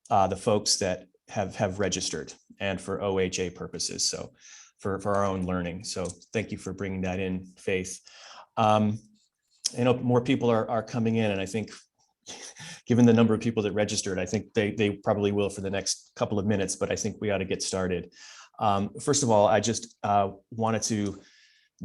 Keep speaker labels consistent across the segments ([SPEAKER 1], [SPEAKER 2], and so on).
[SPEAKER 1] the folks that have registered and for OHA purposes, so for our own learning. So thank you for bringing that in, Faith. I know more people are coming in, and I think given the number of people that registered, I think they probably will for the next couple of minutes, but I think we ought to get started. First of all, I just wanted to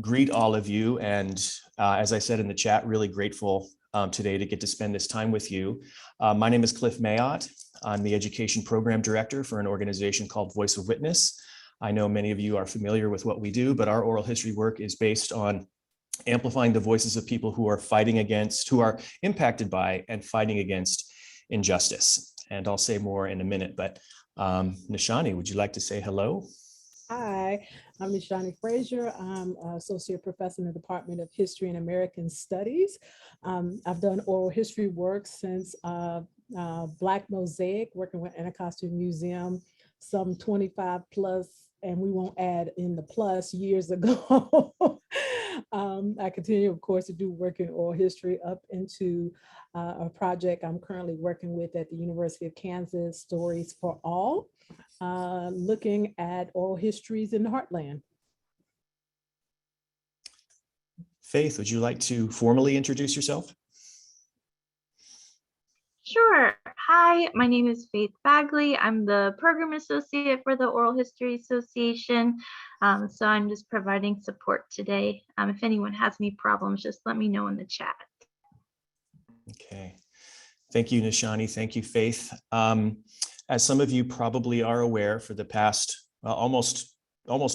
[SPEAKER 1] greet all of you, and as I said in the chat, really grateful today to get to spend this time with you. My name is Cliff Mayotte. I'm the Education Program Director for an organization called Voice of Witness. I know many of you are familiar with what we do, but our oral history work is based on amplifying the voices of people who are fighting against, who are impacted by and fighting against injustice. And I'll say more in a minute, but Nishani, would you like to say hello?
[SPEAKER 2] Hi, I'm Nishani Frazier. I'm an associate professor in the Department of History and American Studies. I've done oral history work since Black Mosaic, working with Anacostia Museum, some 25 plus, and we won't add in the plus, years ago. I continue, of course, to do work in oral history up into a project I'm currently working with at the University of Kansas, Stories for All, looking at oral histories in the heartland.
[SPEAKER 1] Faith, would you like to formally introduce yourself?
[SPEAKER 3] Sure. Hi, my name is Faith Bagley. I'm the Program Associate for the Oral History Association. So I'm just providing support today. If anyone has any problems, just let me know in the chat.
[SPEAKER 1] Okay. Thank you, Nishani. Thank you, Faith. As some of you probably are aware, for the past almost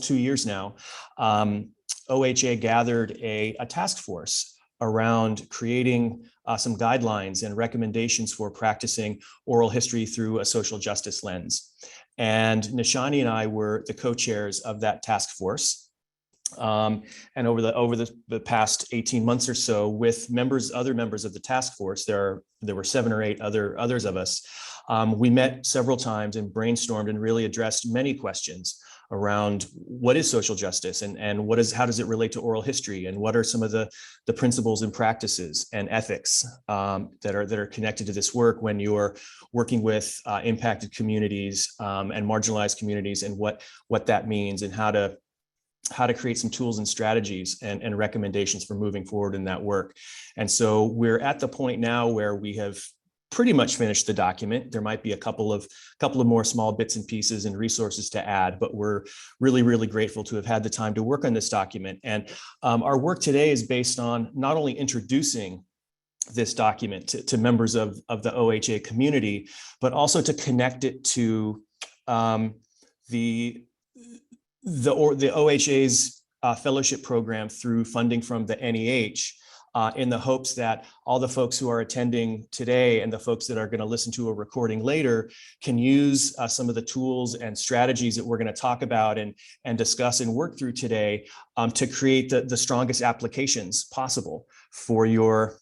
[SPEAKER 1] 2 years now, OHA gathered a task force around creating some guidelines and recommendations for practicing oral history through a social justice lens. And Nishani and I were the co-chairs of that task force. And over the past 18 months or so, with other members of the task force, there were 7 or 8 others of us. We met several times and brainstormed and really addressed many questions around what is social justice and how does it relate to oral history, and what are some of the principles and practices and ethics that are connected to this work when you're working with impacted communities and marginalized communities, and what that means, and how to create some tools and strategies and recommendations for moving forward in that work. And so we're at the point now where we have pretty much finished the document. There might be a couple of more small bits and pieces and resources to add, but we're really, really grateful to have had the time to work on this document. And our work today is based on not only introducing this document to members of the OHA community, but also to connect it to the OHA's fellowship program through funding from the NEH, in the hopes that all the folks who are attending today and the folks that are going to listen to a recording later can use some of the tools and strategies that we're going to talk about and discuss and work through today to create the strongest applications possible for your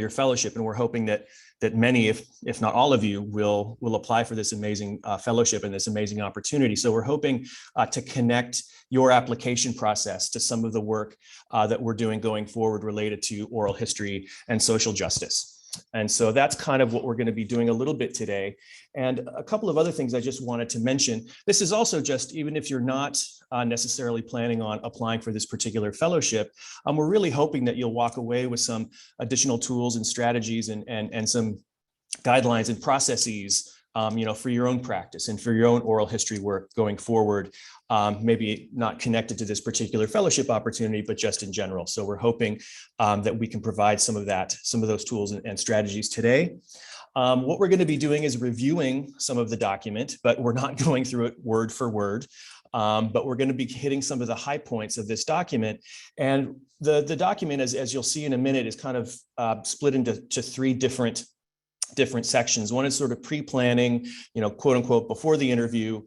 [SPEAKER 1] fellowship. And we're hoping that many, if not all of you, will apply for this amazing fellowship and this amazing opportunity. So we're hoping to connect your application process to some of the work that we're doing going forward related to oral history and social justice. And so that's kind of what we're going to be doing a little bit today. And a couple of other things I just wanted to mention. This is also just, even if you're not necessarily planning on applying for this particular fellowship, we're really hoping that you'll walk away with some additional tools and strategies and some guidelines and processes for your own practice and for your own oral history work going forward, maybe not connected to this particular fellowship opportunity, but just in general. So we're hoping that we can provide some of those tools and strategies today. What we're going to be doing is reviewing some of the document, but we're not going through it word for word. But we're going to be hitting some of the high points of this document. And the document, as you'll see in a minute, is kind of split into 3 different sections. One is sort of pre-planning, quote unquote, before the interview,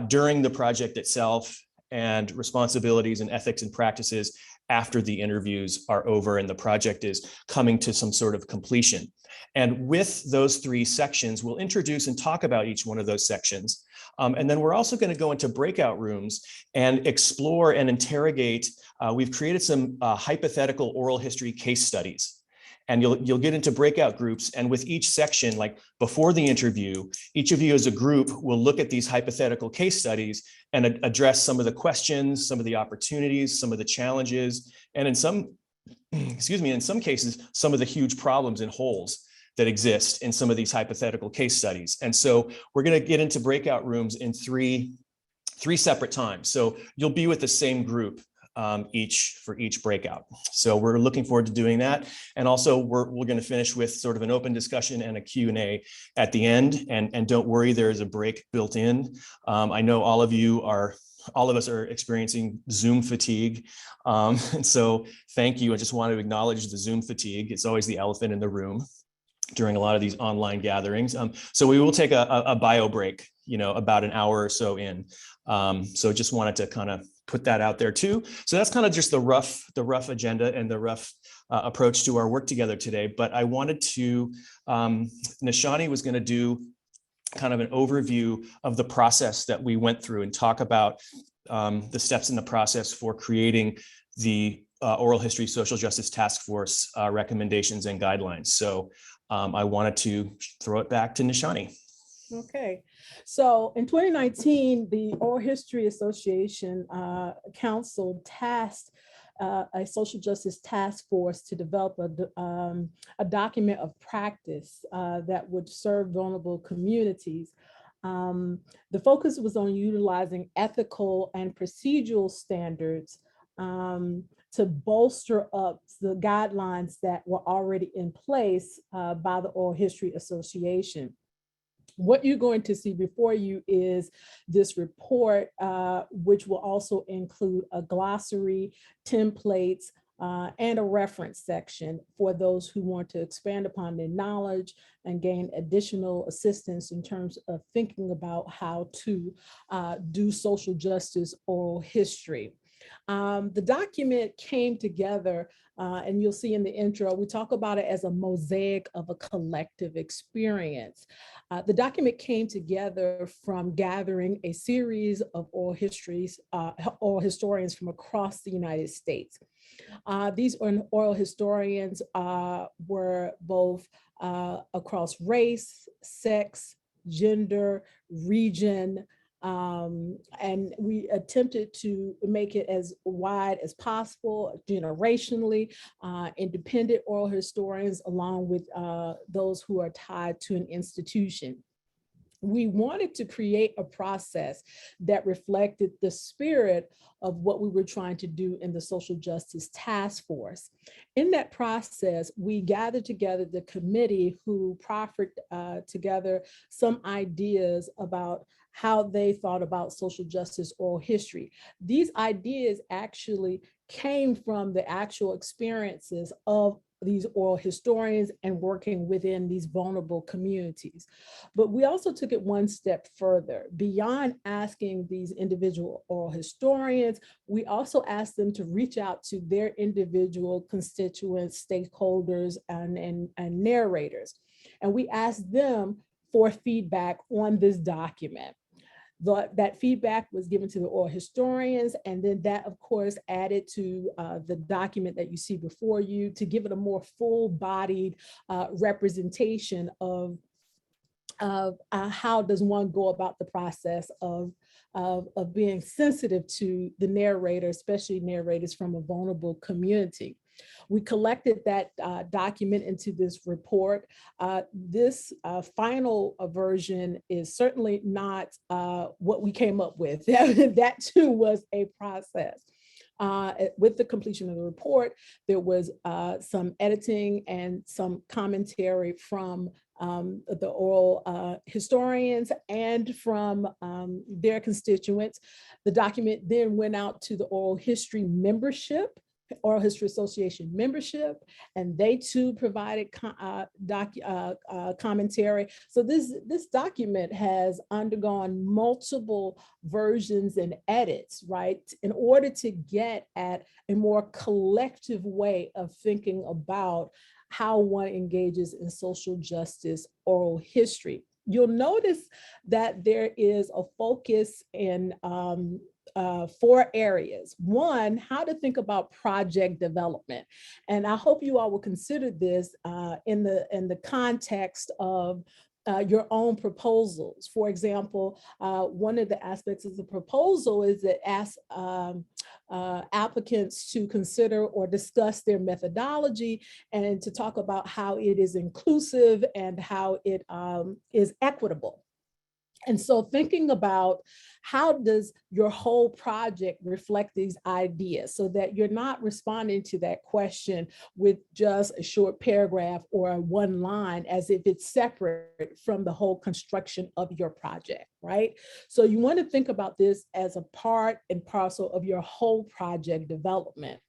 [SPEAKER 1] during the project itself, and responsibilities and ethics and practices after the interviews are over and the project is coming to some sort of completion. And with those 3 sections, we'll introduce and talk about each one of those sections. And then we're also going to go into breakout rooms and explore and interrogate. We've created some hypothetical oral history case studies. and you'll get into breakout groups. And with each section, like before the interview, each of you as a group will look at these hypothetical case studies and address some of the questions, some of the opportunities, some of the challenges, and in some, excuse me, in some cases, some of the huge problems and holes that exist in some of these hypothetical case studies. And so we're going to get into breakout rooms in three separate times. So you'll be with the same group for each breakout. So we're looking forward to doing that. And also we're going to finish with sort of an open discussion and a Q&A at the end. And don't worry, there is a break built in. I know all of us are experiencing Zoom fatigue. And so thank you. I just want to acknowledge the Zoom fatigue. It's always the elephant in the room during a lot of these online gatherings. So we will take a bio break, about an hour or so in. So just wanted to kind of put that out there too. So that's kind of just the rough agenda and the rough approach to our work together today. But I wanted to, Nishani was going to do kind of an overview of the process that we went through and talk about the steps in the process for creating the Oral History Social Justice Task Force recommendations and guidelines. So I wanted to throw it back to Nishani.
[SPEAKER 2] Okay, so in 2019, the Oral History Association Council tasked a social justice task force to develop a document of practice that would serve vulnerable communities. The focus was on utilizing ethical and procedural standards to bolster up the guidelines that were already in place by the Oral History Association. What you're going to see before you is this report, which will also include a glossary, templates, and a reference section for those who want to expand upon their knowledge and gain additional assistance in terms of thinking about how to do social justice oral history. The document came together, and you'll see in the intro, we talk about it as a mosaic of a collective experience. The document came together from gathering a series of oral historians from across the United States. These oral historians were both across race, sex, gender, region, and we attempted to make it as wide as possible, generationally, independent oral historians, along with those who are tied to an institution. We wanted to create a process that reflected the spirit of what we were trying to do in the Social Justice Task Force. In that process, we gathered together the committee who proffered together some ideas about how they thought about social justice oral history. These ideas actually came from the actual experiences of these oral historians and working within these vulnerable communities. But we also took it one step further. Beyond asking these individual oral historians, we also asked them to reach out to their individual constituents, stakeholders, and narrators. And we asked them for feedback on this document. That feedback was given to the oral historians, and then that, of course, added to the document that you see before you to give it a more full-bodied representation of how does one go about the process of being sensitive to the narrator, especially narrators from a vulnerable community. We collected that document into this report. This final version is certainly not what we came up with. That too was a process. With the completion of the report, there was some editing and some commentary from the oral historians and from their constituents. The document then went out to the Oral History membership, Oral History Association membership, and they too provided commentary. So this document has undergone multiple versions and edits, right, in order to get at a more collective way of thinking about how one engages in social justice oral history. You'll notice that there is a focus in 4 areas. One, how to think about project development. And I hope you all will consider this in the context of your own proposals. For example, one of the aspects of the proposal is that ask applicants to consider or discuss their methodology and to talk about how it is inclusive and how it is equitable. And so thinking about how does your whole project reflect these ideas so that you're not responding to that question with just a short paragraph or one line as if it's separate from the whole construction of your project, right? So you want to think about this as a part and parcel of your whole project development.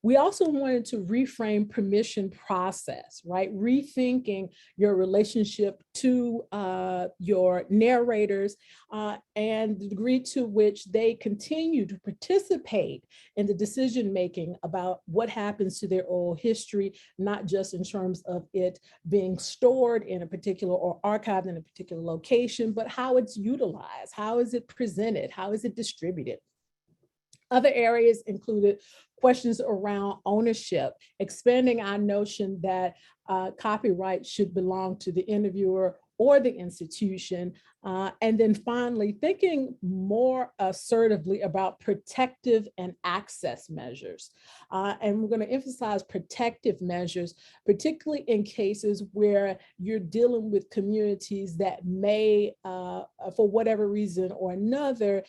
[SPEAKER 2] We also wanted to reframe permission process, right? Rethinking your relationship to your narrators and the degree to which they continue to participate in the decision-making about what happens to their oral history, not just in terms of it being stored in a particular or archived in a particular location, but how it's utilized, how is it presented, how is it distributed. Other areas included questions around ownership, expanding our notion that copyright should belong to the interviewer or the institution. And then finally, thinking more assertively about protective and access measures. And we're going to emphasize protective measures, particularly in cases where you're dealing with communities that may, for whatever reason or another,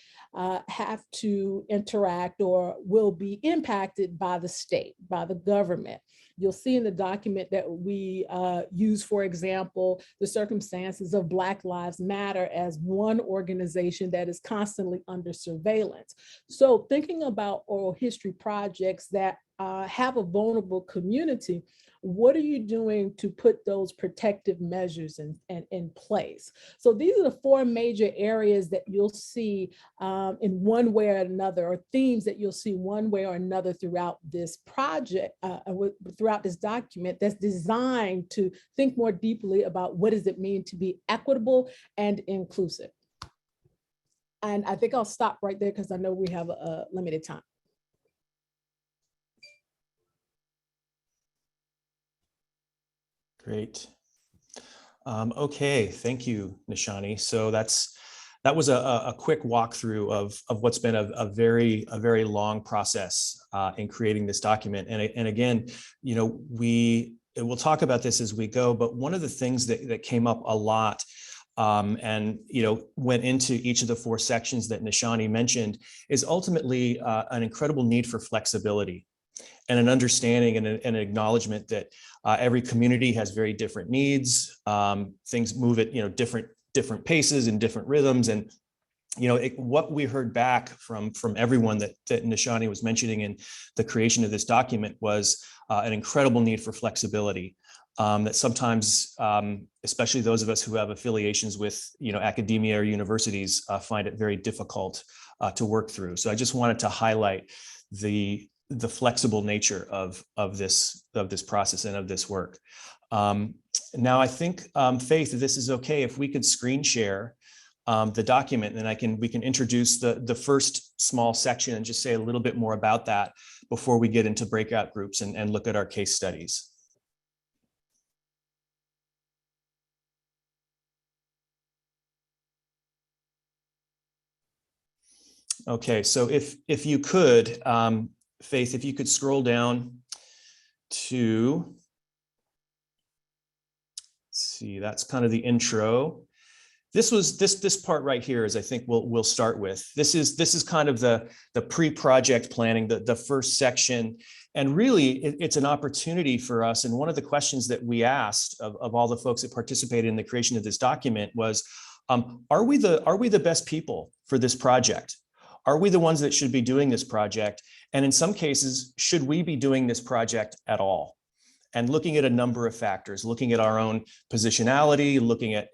[SPEAKER 2] have to interact or will be impacted by the state, by the government. You'll see in the document that we use, for example, the circumstances of Black Lives Matter as one organization that is constantly under surveillance. So thinking about oral history projects that have a vulnerable community, what are you doing to put those protective measures in place? So these are the 4 major areas that you'll see in one way or another, or themes that you'll see one way or another throughout this project, throughout this document that's designed to think more deeply about what does it mean to be equitable and inclusive. And I think I'll stop right there because I know we have a limited time.
[SPEAKER 1] Great. Okay, thank you, Nishani. So that was a quick walkthrough of what's been a very long process in creating this document. And again, you know, we'll talk about this as we go, but one of the things that came up a lot and you know went into each of the 4 sections that Nishani mentioned is ultimately an incredible need for flexibility and an understanding and an acknowledgement that every community has very different needs. Things move at different paces and different rhythms. And you know what we heard back from everyone that Nishani was mentioning in the creation of this document was an incredible need for flexibility. That sometimes, especially those of us who have affiliations with academia or universities, find it very difficult to work through. So I just wanted to highlight the flexible nature of this process and of this work. Now I think, Faith, this is okay if we could screen share the document, and we can introduce the first small section and just say a little bit more about that before we get into breakout groups and look at our case studies. Okay, so if you could, Faith, if you could scroll down to, let's see, that's kind of the intro. This part right here is, I think we'll start with. This is kind of the pre-project planning, the first section, and really it's an opportunity for us. And one of the questions that we asked of all the folks that participated in the creation of this document was, are we the best people for this project? Are we the ones that should be doing this project? And in some cases, should we be doing this project at all? And looking at a number of factors, looking at our own positionality, looking at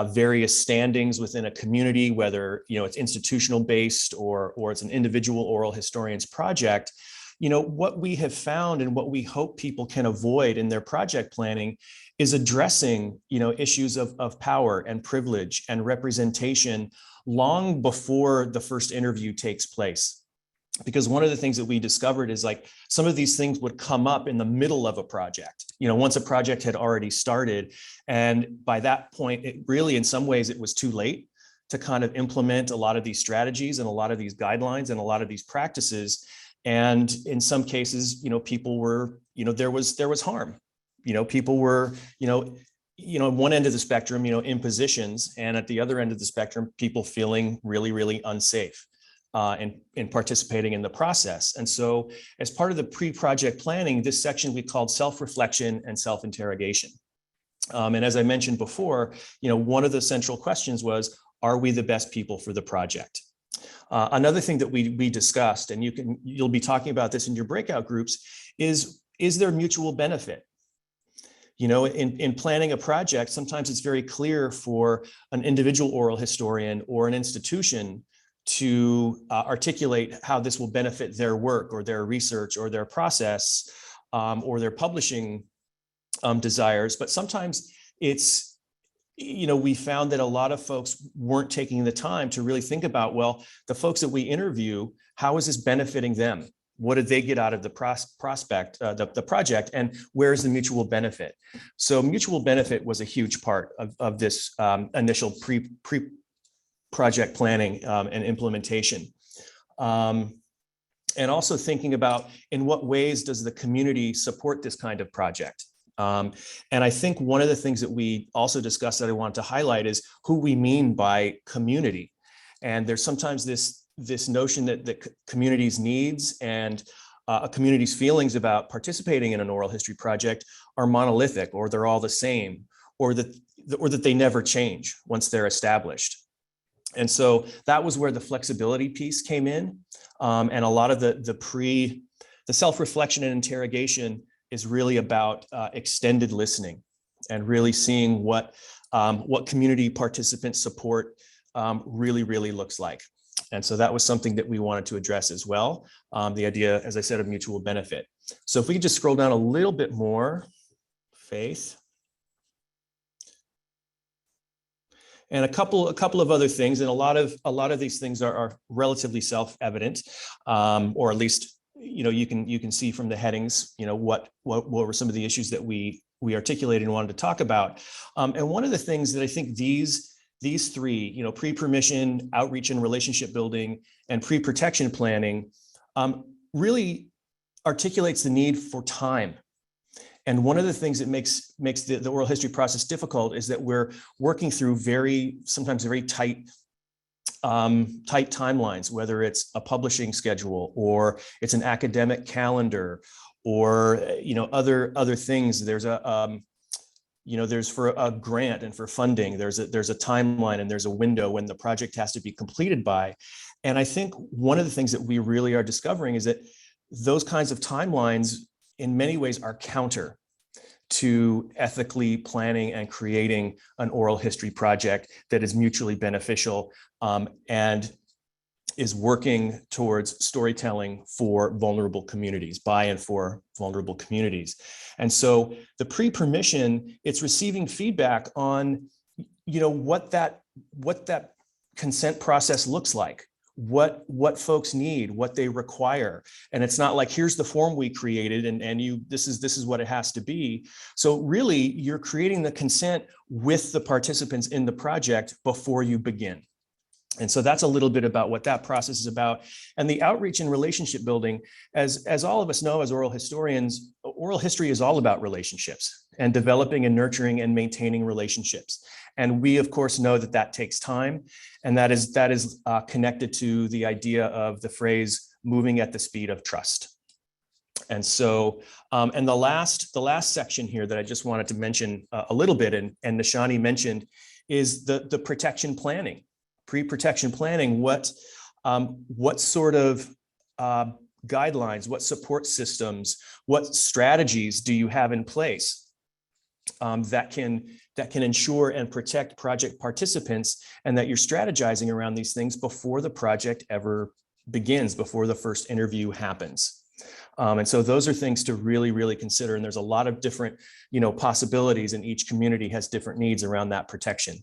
[SPEAKER 1] various standings within a community, whether it's institutional based or it's an individual oral historian's project, what we have found and what we hope people can avoid in their project planning is addressing, issues of power and privilege and representation long before the first interview takes place. Because one of the things that we discovered is like some of these things would come up in the middle of a project, once a project had already started. And by that point, it really, in some ways, it was too late to kind of implement a lot of these strategies and a lot of these guidelines and a lot of these practices. And in some cases, people were, there was harm. People were, on one end of the spectrum, impositions, and at the other end of the spectrum, people feeling really, really unsafe in participating in the process. And so as part of the pre-project planning, this section we called self-reflection and self-interrogation. And as I mentioned before, one of the central questions was, are we the best people for the project? Another thing that we discussed, and you'll be talking about this in your breakout groups, is there mutual benefit? In planning a project, sometimes it's very clear for an individual oral historian or an institution to articulate how this will benefit their work or their research or their process or their publishing desires. But sometimes it's, we found that a lot of folks weren't taking the time to really think about, well, the folks that we interview, how is this benefiting them? What did they get out of the the project, and where is the mutual benefit? So mutual benefit was a huge part of this initial pre-project planning and implementation. And also thinking about in what ways does the community support this kind of project? And I think one of the things that we also discussed that I want to highlight is who we mean by community. And there's sometimes this notion that communities' needs and a community's feelings about participating in an oral history project are monolithic, or they're all the same, or that they never change once they're established. And so that was where the flexibility piece came in. And a lot of the self-reflection and interrogation is really about extended listening and really seeing what community participant support really, really looks like. And so that was something that we wanted to address as well. The idea, as I said, of mutual benefit. So if we could just scroll down a little bit more, Faith. And a couple of other things, and a lot of these things are relatively self-evident, or at least you can see from the headings, what were some of the issues that we articulated and wanted to talk about. And one of the things that I think these three, pre-permission, outreach and relationship building, and pre-protection planning, really articulates the need for time. And one of the things that makes the oral history process difficult is that we're working through sometimes very tight timelines, whether it's a publishing schedule or it's an academic calendar or other things. There's there's for a grant and for funding, there's a timeline and there's a window when the project has to be completed by. And I think one of the things that we really are discovering is that those kinds of timelines in many ways are counter to ethically planning and creating an oral history project that is mutually beneficial and is working towards storytelling for vulnerable communities, by and for vulnerable communities. And so the pre-permission, it's receiving feedback on, what that consent process looks like, what folks need, what they require. And it's not like, here's the form we created and this is what it has to be. So really you're creating the consent with the participants in the project before you begin. And so that's a little bit about what that process is about. And the outreach and relationship building, as all of us know, as oral historians, oral history is all about relationships and developing and nurturing and maintaining relationships. And we, of course, know that takes time. And that is connected to the idea of the phrase moving at the speed of trust. And so, and the last section here that I just wanted to mention a little bit, and Nishani mentioned, is the protection planning. Pre-protection planning, what sort of guidelines, what support systems, what strategies do you have in place that can ensure and protect project participants, and that you're strategizing around these things before the project ever begins, before the first interview happens. And so those are things to really, really consider. And there's a lot of different, possibilities, and each community has different needs around that protection.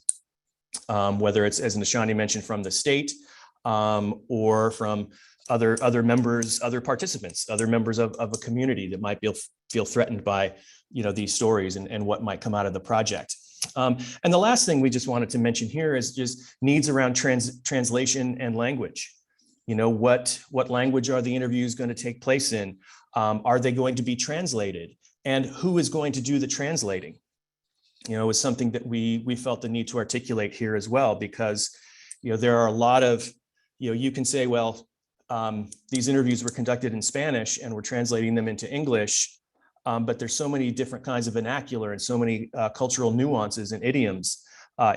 [SPEAKER 1] Whether it's, as Nishani mentioned, from the state or from other members, other participants, other members of a community that might feel threatened by, these stories and what might come out of the project. And the last thing we just wanted to mention here is just needs around translation and language. What language are the interviews going to take place in? Are they going to be translated? And who is going to do the translating? It was something that we felt the need to articulate here as well, because, there are a lot of, you can say, well, these interviews were conducted in Spanish and we're translating them into English, but there's so many different kinds of vernacular and so many cultural nuances and idioms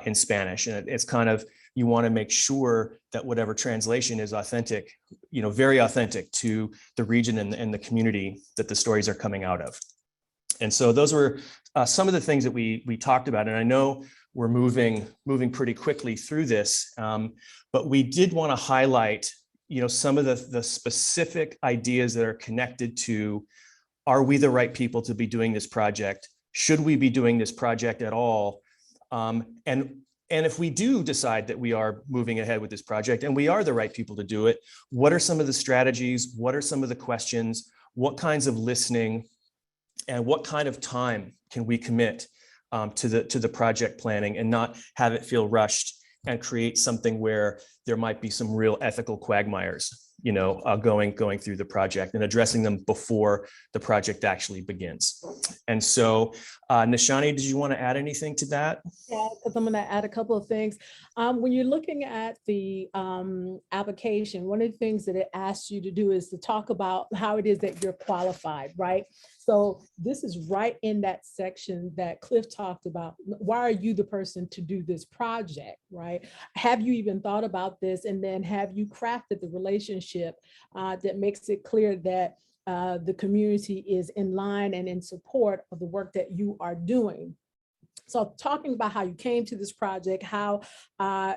[SPEAKER 1] in Spanish. And it's kind of, you want to make sure that whatever translation is authentic, very authentic to the region and the community that the stories are coming out of. And so those were some of the things that we talked about. And I know we're moving pretty quickly through this, but we did want to highlight, some of the specific ideas that are connected to, are we the right people to be doing this project? Should we be doing this project at all? And if we do decide that we are moving ahead with this project and we are the right people to do it, what are some of the strategies? What are some of the questions? What kinds of listening and what kind of time can we commit to the project planning and not have it feel rushed and create something where there might be some real ethical quagmires, going through the project and addressing them before the project actually begins. And so, Nishani, did you want to add anything to that?
[SPEAKER 2] Yeah, because I'm going to add a couple of things. When you're looking at the application, one of the things that it asks you to do is to talk about how it is that you're qualified, right? So this is right in that section that Cliff talked about. Why are you the person to do this project, right? Have you even thought about this? And then have you crafted the relationship that makes it clear that the community is in line and in support of the work that you are doing? So talking about how you came to this project, how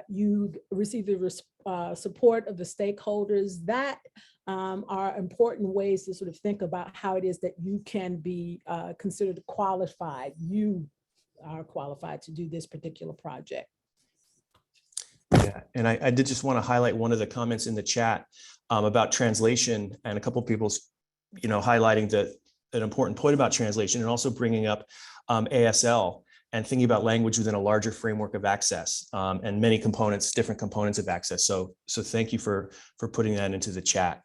[SPEAKER 2] you received the support of the stakeholders, that are important ways to sort of think about how it is that you can be considered qualified. You are qualified to do this particular project.
[SPEAKER 1] Yeah, and I did just want to highlight one of the comments in the chat about translation, and a couple of people's, highlighting an important point about translation and also bringing up ASL and thinking about language within a larger framework of access and many components, different components of access. So thank you for putting that into the chat.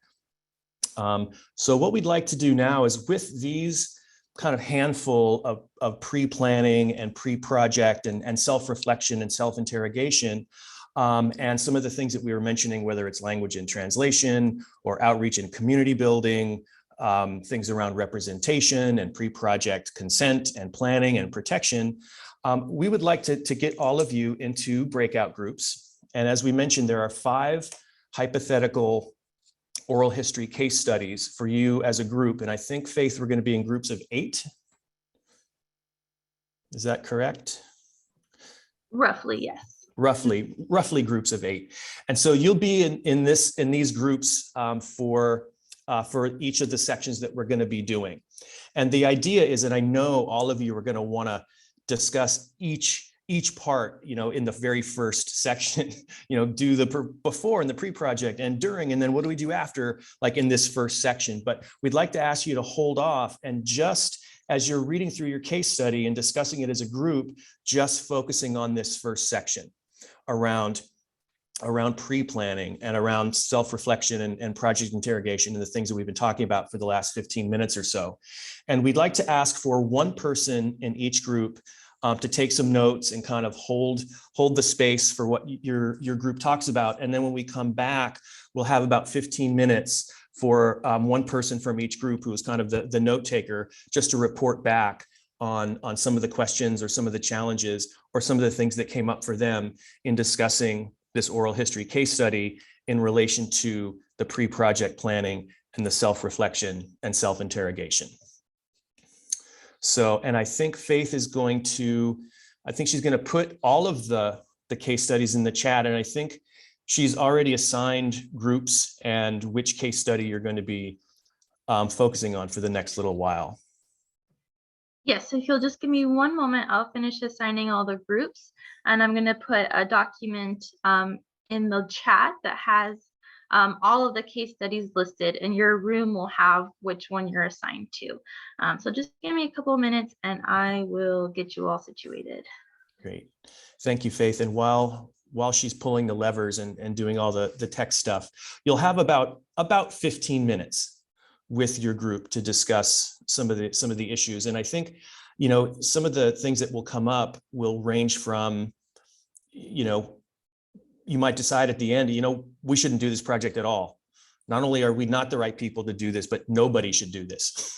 [SPEAKER 1] So what we'd like to do now is, with these kind of handful of pre-planning and pre-project and self-reflection and self-interrogation, and some of the things that we were mentioning, whether it's language and translation or outreach and community building, things around representation and pre-project consent and planning and protection, we would like to get all of you into breakout groups. And as we mentioned, there are 5 hypothetical oral history case studies for you as a group. And I think, Faith, we're going to be in groups of 8. Is that correct?
[SPEAKER 3] Roughly, yes.
[SPEAKER 1] Roughly groups of 8. And so you'll be in these groups for each of the sections that we're going to be doing. And the idea is, and I know all of you are going to want to discuss each part, in the very first section, do the before and the pre-project and during, and then what do we do after, like in this first section. But we'd like to ask you to hold off, and just as you're reading through your case study and discussing it as a group, just focusing on this first section around pre-planning and around self-reflection and project interrogation and the things that we've been talking about for the last 15 minutes or so. And we'd like to ask for one person in each group to take some notes and kind of hold the space for what your group talks about. And then when we come back, we'll have about 15 minutes for one person from each group who is kind of the note taker, just to report back on some of the questions or some of the challenges or some of the things that came up for them in discussing this oral history case study in relation to the pre-project planning and the self-reflection and self-interrogation. So, and I think Faith is going to, she's going to put all of the case studies in the chat, and I think she's already assigned groups and which case study you're going to be focusing on for the next little while?
[SPEAKER 3] Yes, so if you'll just give me one moment, I'll finish assigning all the groups, and I'm going to put a document in the chat that has all of the case studies listed, and your room will have which one you're assigned to. So just give me a couple of minutes and I will get you all situated.
[SPEAKER 1] Great. Thank you, Faith. And while she's pulling the levers and doing all the tech stuff, you'll have about 15 minutes with your group to discuss some of the issues. And I think, some of the things that will come up will range from, you might decide at the end, we shouldn't do this project at all. Not only are we not the right people to do this, but nobody should do this.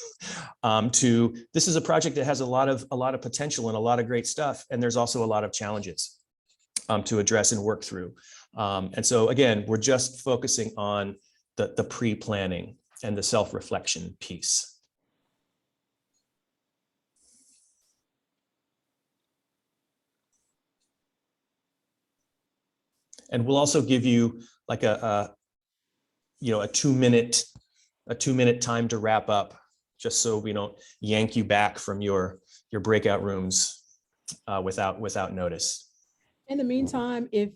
[SPEAKER 1] To this is a project that has a lot of potential and a lot of great stuff. And there's also a lot of challenges to address and work through. And so again, we're just focusing on the pre-planning and the self-reflection piece. And we'll also give you like a 2-minute time to wrap up, just so we don't yank you back from your breakout rooms without notice.
[SPEAKER 2] In the meantime, if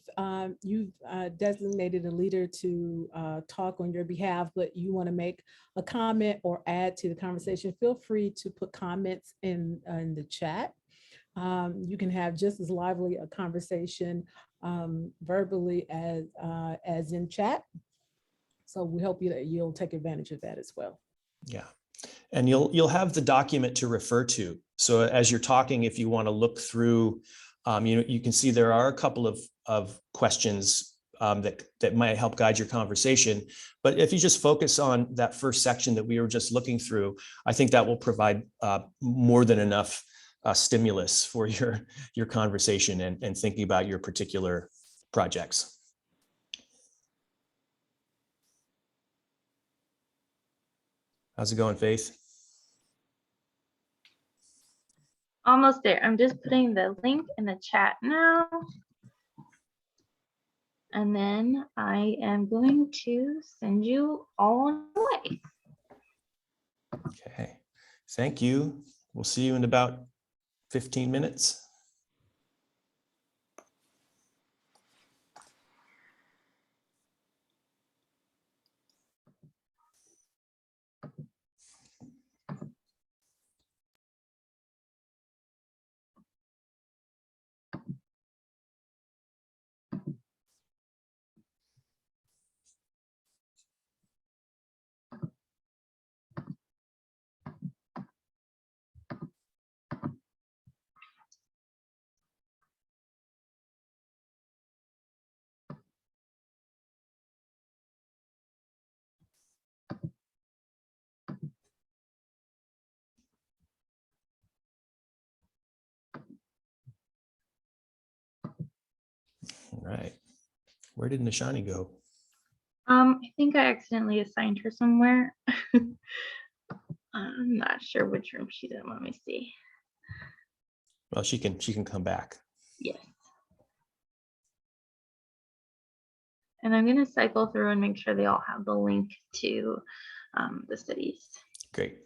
[SPEAKER 2] you've designated a leader to talk on your behalf, but you want to make a comment or add to the conversation, feel free to put comments in the chat. You can have just as lively a conversation verbally as in chat. So we hope you'll take advantage of that as well.
[SPEAKER 1] Yeah, and you'll have the document to refer to. So as you're talking, if you want to look through, you can see there are a couple of questions that might help guide your conversation. But if you just focus on that first section that we were just looking through, I think that will provide more than enough stimulus for your conversation and thinking about your particular projects. How's it going, Faith?
[SPEAKER 3] Almost there. I'm just putting the link in the chat now. And then I am going to send you all on the way.
[SPEAKER 1] Okay, thank you. We'll see you in about 15 minutes. All right. Where did Nishani go?
[SPEAKER 3] I think I accidentally assigned her somewhere. I'm not sure which room she's in. Let me see.
[SPEAKER 1] Well, she can come back.
[SPEAKER 3] Yes. And I'm going to cycle through and make sure they all have the link to the studies.
[SPEAKER 1] Great.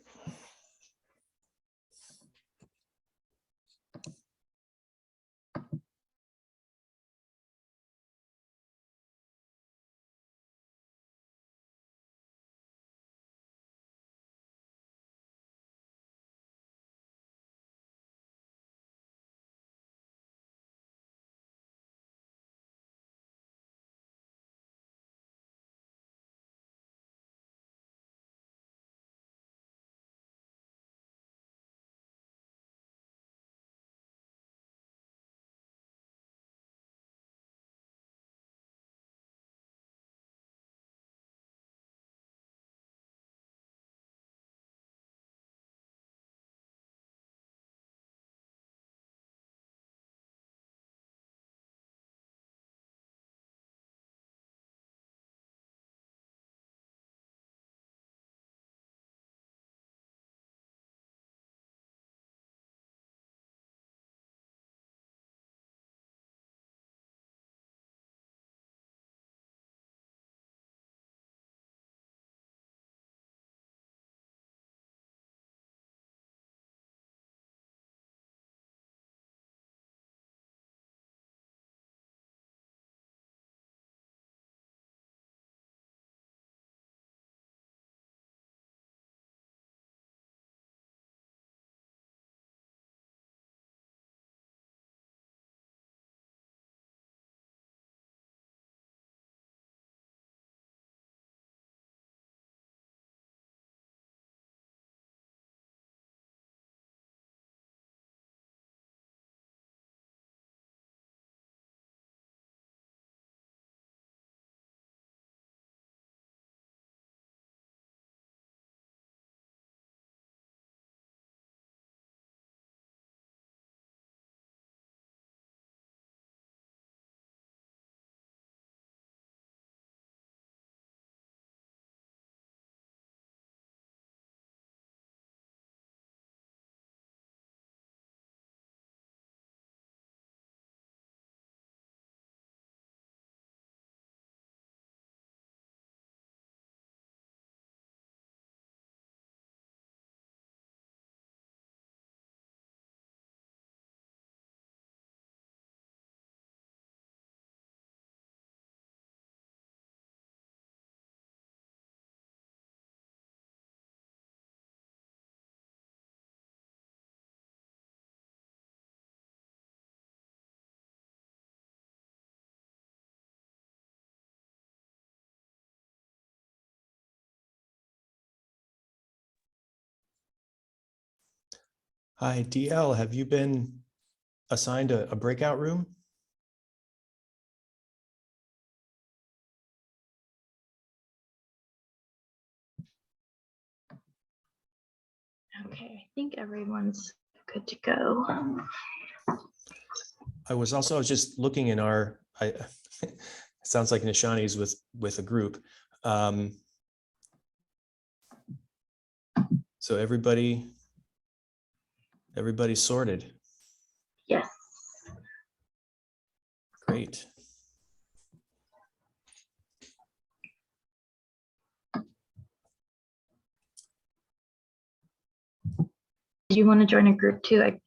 [SPEAKER 1] Hi, DL, have you been assigned a breakout room?
[SPEAKER 3] Okay, I think everyone's good to go.
[SPEAKER 1] I was just looking in our, it sounds like Nishani's with a group. So everybody's sorted.
[SPEAKER 3] Yes.
[SPEAKER 1] Great.
[SPEAKER 3] Did you want to join a group too? I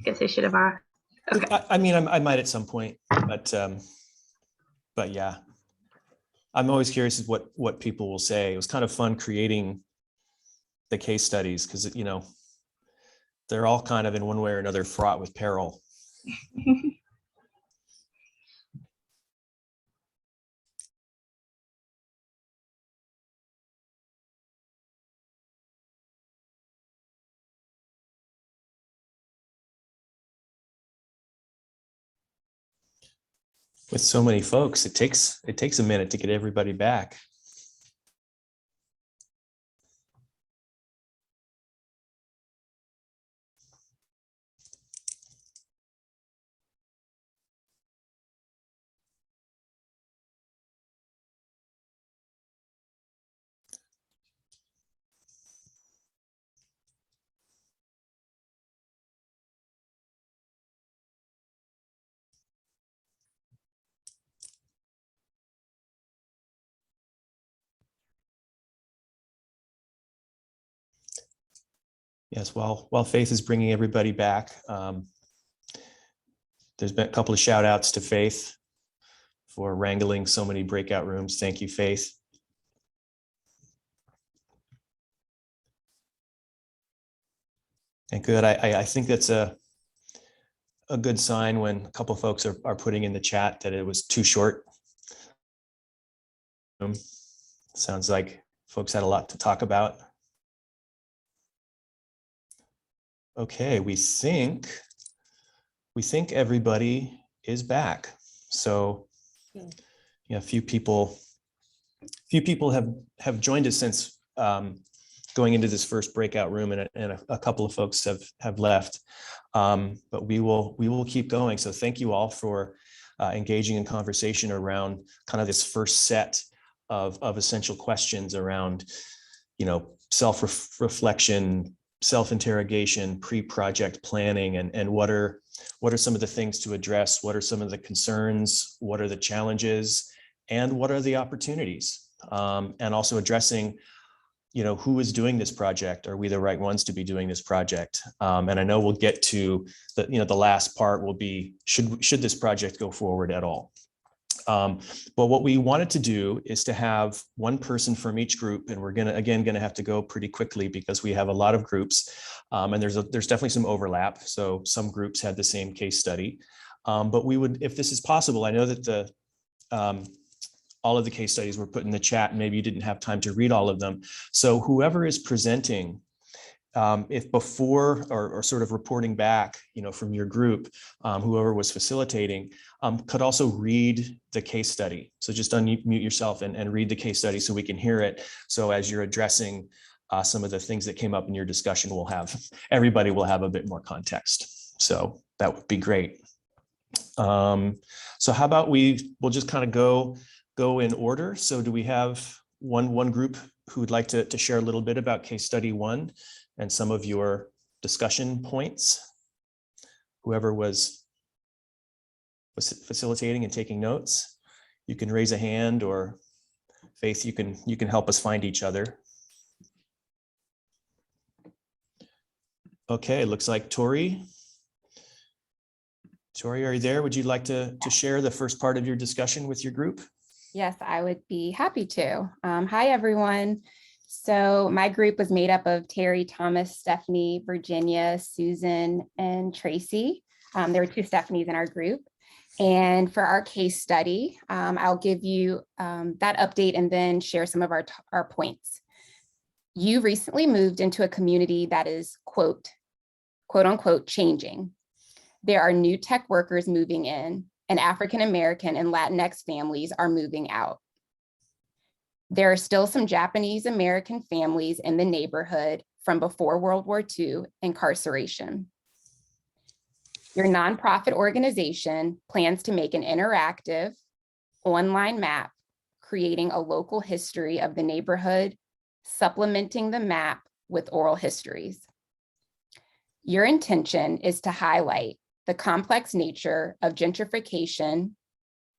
[SPEAKER 3] guess I should have asked. Okay.
[SPEAKER 1] I mean, I might at some point, but yeah, I'm always curious what people will say. It was kind of fun creating the case studies because, you know, they're all kind of in one way or another fraught with peril. With so many folks, it takes a minute to get everybody back. Yes, while Faith is bringing everybody back, there's been a couple of shout outs to Faith for wrangling so many breakout rooms. Thank you, Faith. And good, I think that's a good sign when a couple of folks are putting in the chat that it was too short. Sounds like folks had a lot to talk about. Okay, we think everybody is back. So yeah, a few people have joined us since going into this first breakout room, and a couple of folks have left. But we will keep going. So thank you all for engaging in conversation around kind of this first set of essential questions around, you know, self-reflection, self-interrogation, pre-project planning, and what are some of the things to address? What are some of the concerns? What are the challenges? And what are the opportunities? And also addressing, you know, who is doing this project? Are we the right ones to be doing this project? And I know we'll get to the, you know, the last part will be, should this project go forward at all? But what we wanted to do is to have one person from each group, and we're gonna have to go pretty quickly because we have a lot of groups, and there's definitely some overlap. So some groups had the same case study, but we would, if this is possible, I know that the all of the case studies were put in the chat, and maybe you didn't have time to read all of them. So whoever is presenting, if before or sort of reporting back, you know, from your group, whoever was facilitating, could also read the case study. So just unmute yourself and read the case study so we can hear it. So as you're addressing some of the things that came up in your discussion, everybody will have a bit more context. So that would be great. So how about we'll just kind of go in order. So do we have one group who would like to share a little bit about case study 1 and some of your discussion points? Whoever was facilitating and taking notes, you can raise a hand, or Faith, you can help us find each other. Okay, looks like Tori. Tori, are you there? Would you like to share the first part of your discussion with your group?
[SPEAKER 4] Yes, I would be happy to. Hi, everyone. So my group was made up of Terry, Thomas, Stephanie, Virginia, Susan, and Tracy. There were 2 Stephanies in our group. And for our case study, I'll give you that update and then share some of our points. You recently moved into a community that is, quote, quote unquote, changing. There are new tech workers moving in, and African American and Latinx families are moving out. There are still some Japanese American families in the neighborhood from before World War II incarceration. Your nonprofit organization plans to make an interactive online map, creating a local history of the neighborhood, supplementing the map with oral histories. Your intention is to highlight the complex nature of gentrification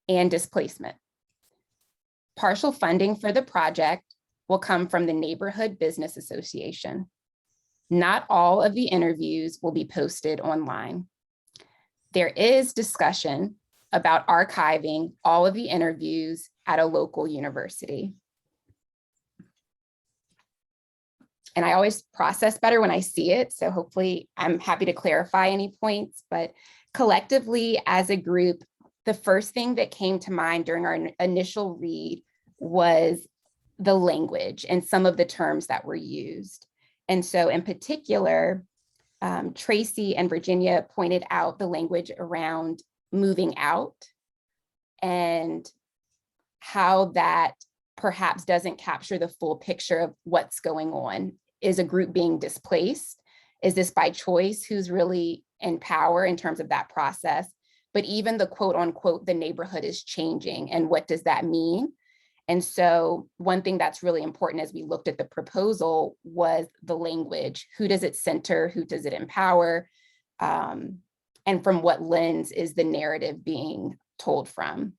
[SPEAKER 4] and displacement. Partial funding for the project will come from the Neighborhood Business Association. Not all of the interviews will be posted online. There is discussion about archiving all of the interviews at a local university. And I always process better when I see it, so hopefully I'm happy to clarify any points, but collectively as a group, the first thing that came to mind during our initial read was the language and some of the terms that were used. And so in particular, Tracy and Virginia pointed out the language around moving out and how that perhaps doesn't capture the full picture of what's going on. Is a group being displaced? Is this by choice? Who's really in power in terms of that process? But even the quote unquote, the neighborhood is changing, and what does that mean? And so one thing that's really important as we looked at the proposal was the language. Who does it center? Who does it empower? And from what lens is the narrative being told from?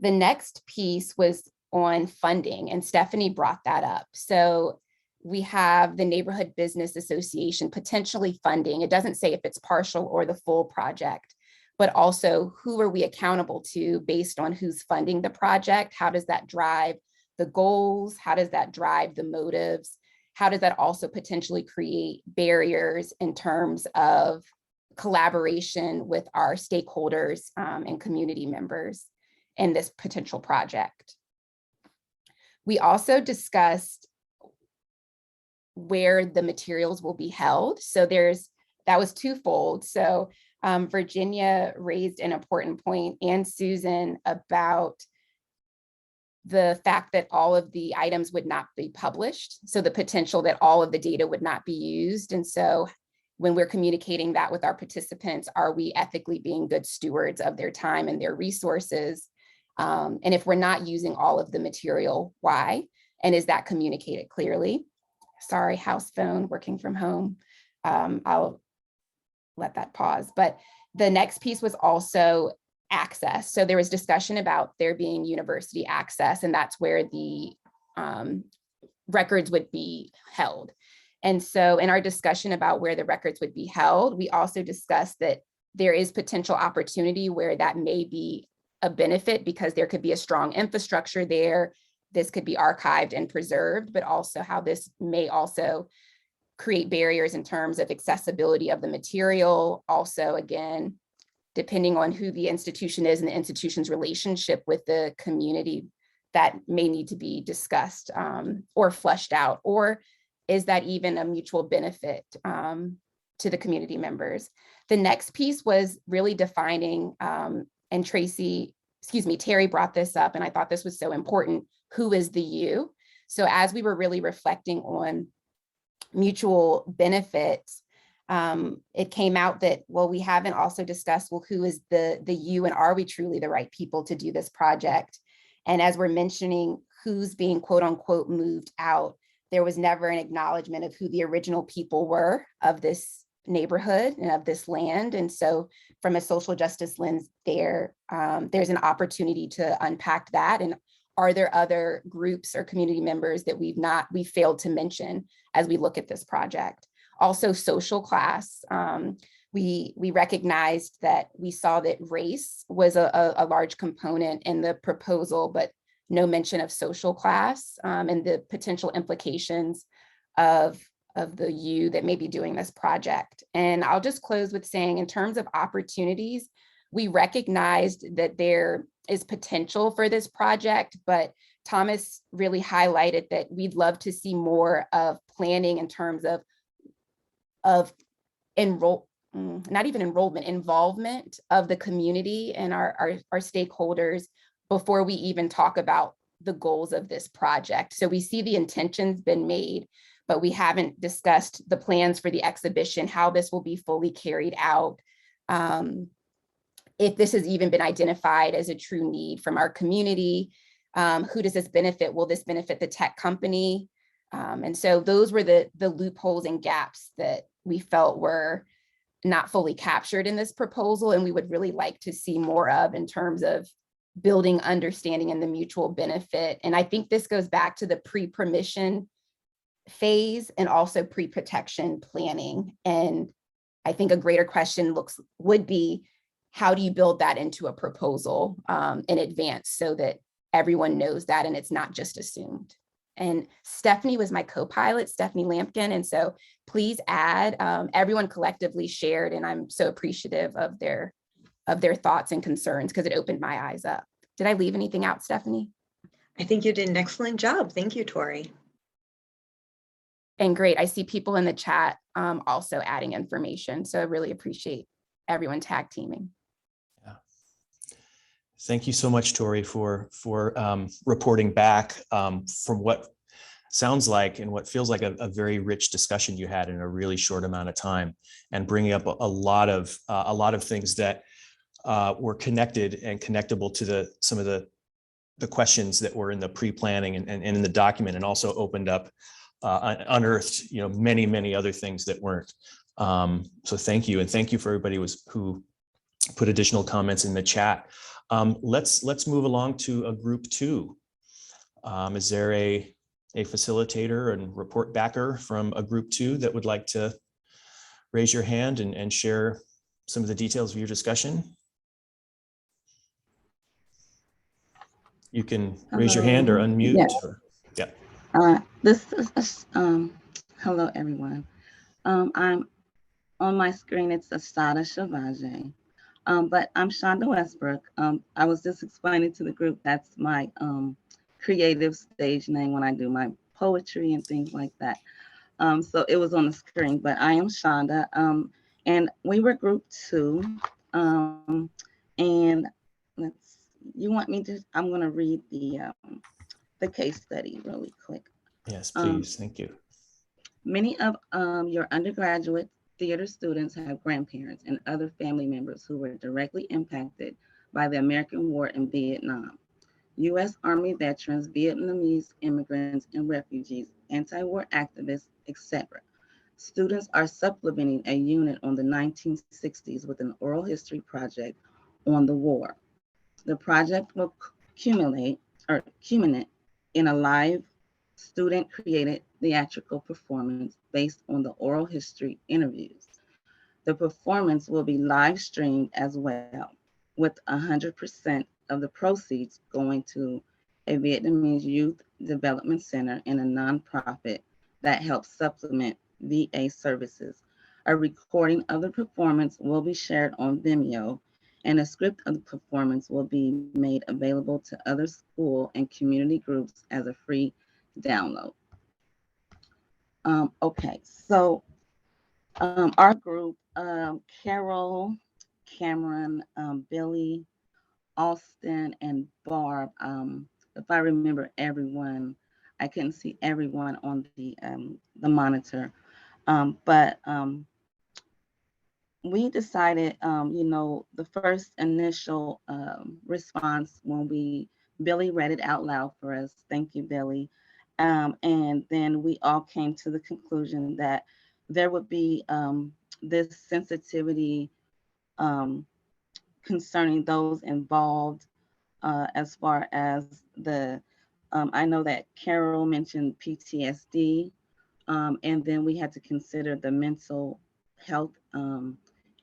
[SPEAKER 4] The next piece was on funding, and Stephanie brought that up. So we have the Neighborhood Business Association potentially funding. It doesn't say if it's partial or the full project, but also who are we accountable to based on who's funding the project? How does that drive the goals? How does that drive the motives? How does that also potentially create barriers in terms of collaboration with our stakeholders and community members in this potential project? We also discussed where the materials will be held. So that was twofold. So Virginia raised an important point, and Susan, about the fact that all of the items would not be published. So the potential that all of the data would not be used. And so when we're communicating that with our participants, are we ethically being good stewards of their time and their resources? And if we're not using all of the material, why? And is that communicated clearly? Sorry, house phone, working from home. I'll let that pause. But the next piece was also access. So there was discussion about there being university access, and that's where the records would be held. And so in our discussion about where the records would be held, we also discussed that there is potential opportunity where that may be a benefit because there could be a strong infrastructure there. This could be archived and preserved, but also how this may also create barriers in terms of accessibility of the material. Also, again, depending on who the institution is and the institution's relationship with the community, that may need to be discussed or fleshed out, or is that even a mutual benefit to the community members? The next piece was really defining, and Terry brought this up, and I thought this was so important, who is the you? So as we were really reflecting on mutual benefits, it came out that, well, we haven't also discussed, well, who is the you, and are we truly the right people to do this project? And as we're mentioning who's being quote unquote moved out, there was never an acknowledgement of who the original people were of this neighborhood and of this land. And so from a social justice lens there's an opportunity to unpack that. And are there other groups or community members that we failed to mention as we look at this project? Also social class. We recognized that we saw that race was a large component in the proposal, but no mention of social class and the potential implications of the you that may be doing this project. And I'll just close with saying, in terms of opportunities, we recognized that there is potential for this project, but Thomas really highlighted that we'd love to see more of planning in terms of not even enrollment, involvement of the community and our stakeholders before we even talk about the goals of this project. So we see the intentions been made, but we haven't discussed the plans for the exhibition, how this will be fully carried out. If this has even been identified as a true need from our community, who does this benefit? Will this benefit the tech company? And so those were the loopholes and gaps that we felt were not fully captured in this proposal, and we would really like to see more of in terms of building understanding and the mutual benefit. And I think this goes back to the pre-permission phase and also pre-protection planning. And I think a greater question would be, how do you build that into a proposal in advance so that everyone knows that and it's not just assumed? And Stephanie was my co-pilot, Stephanie Lampkin. And so please add, everyone collectively shared, and I'm so appreciative of their thoughts and concerns because it opened my eyes up. Did I leave anything out, Stephanie?
[SPEAKER 5] I think you did an excellent job. Thank you, Tori.
[SPEAKER 4] And great, I see people in the chat also adding information. So I really appreciate everyone tag teaming.
[SPEAKER 1] Yeah. Thank you so much, Tori, for reporting back from what sounds like and what feels like a very rich discussion you had in a really short amount of time, and bringing up a lot of things that were connected and connectable to some of the questions that were in the pre-planning and in the document, and also opened up, unearthed, many other things that weren't. So thank you, and thank you for everybody who put additional comments in the chat. Let's move along to a group 2. Is there a facilitator and report backer from a group 2 that would like to raise your hand and share some of the details of your discussion? You can raise your hand or unmute.
[SPEAKER 6] Yes.
[SPEAKER 1] Yeah.
[SPEAKER 6] This is, hello, everyone. I'm on my screen, it's Asada Shavaje, but I'm Shonda Westbrook. I was just explaining to the group, that's my creative stage name when I do my poetry and things like that. So it was on the screen, but I am Shonda, and we were group 2, and you want me to, I'm going to read the case study really quick.
[SPEAKER 1] Yes, please. Thank you.
[SPEAKER 6] Many of your undergraduate theater students have grandparents and other family members who were directly impacted by the American War in Vietnam. U.S. Army veterans, Vietnamese immigrants and refugees, anti-war activists, etc. Students are supplementing a unit on the 1960s with an oral history project on the war. The project will culminate in a live student-created theatrical performance based on the oral history interviews. The performance will be live streamed as well, with 100% of the proceeds going to a Vietnamese youth development center and a nonprofit that helps supplement VA services. A recording of the performance will be shared on Vimeo, and a script of the performance will be made available to other school and community groups as a free download. Okay, so our group, Carol, Cameron, Billy, Austin, and Barb, if I remember everyone, I couldn't see everyone on the monitor, but we decided, the first initial response when Billy read it out loud for us. Thank you, Billy. And then we all came to the conclusion that there would be this sensitivity concerning those involved as far as I know that Carol mentioned PTSD, and then we had to consider the mental health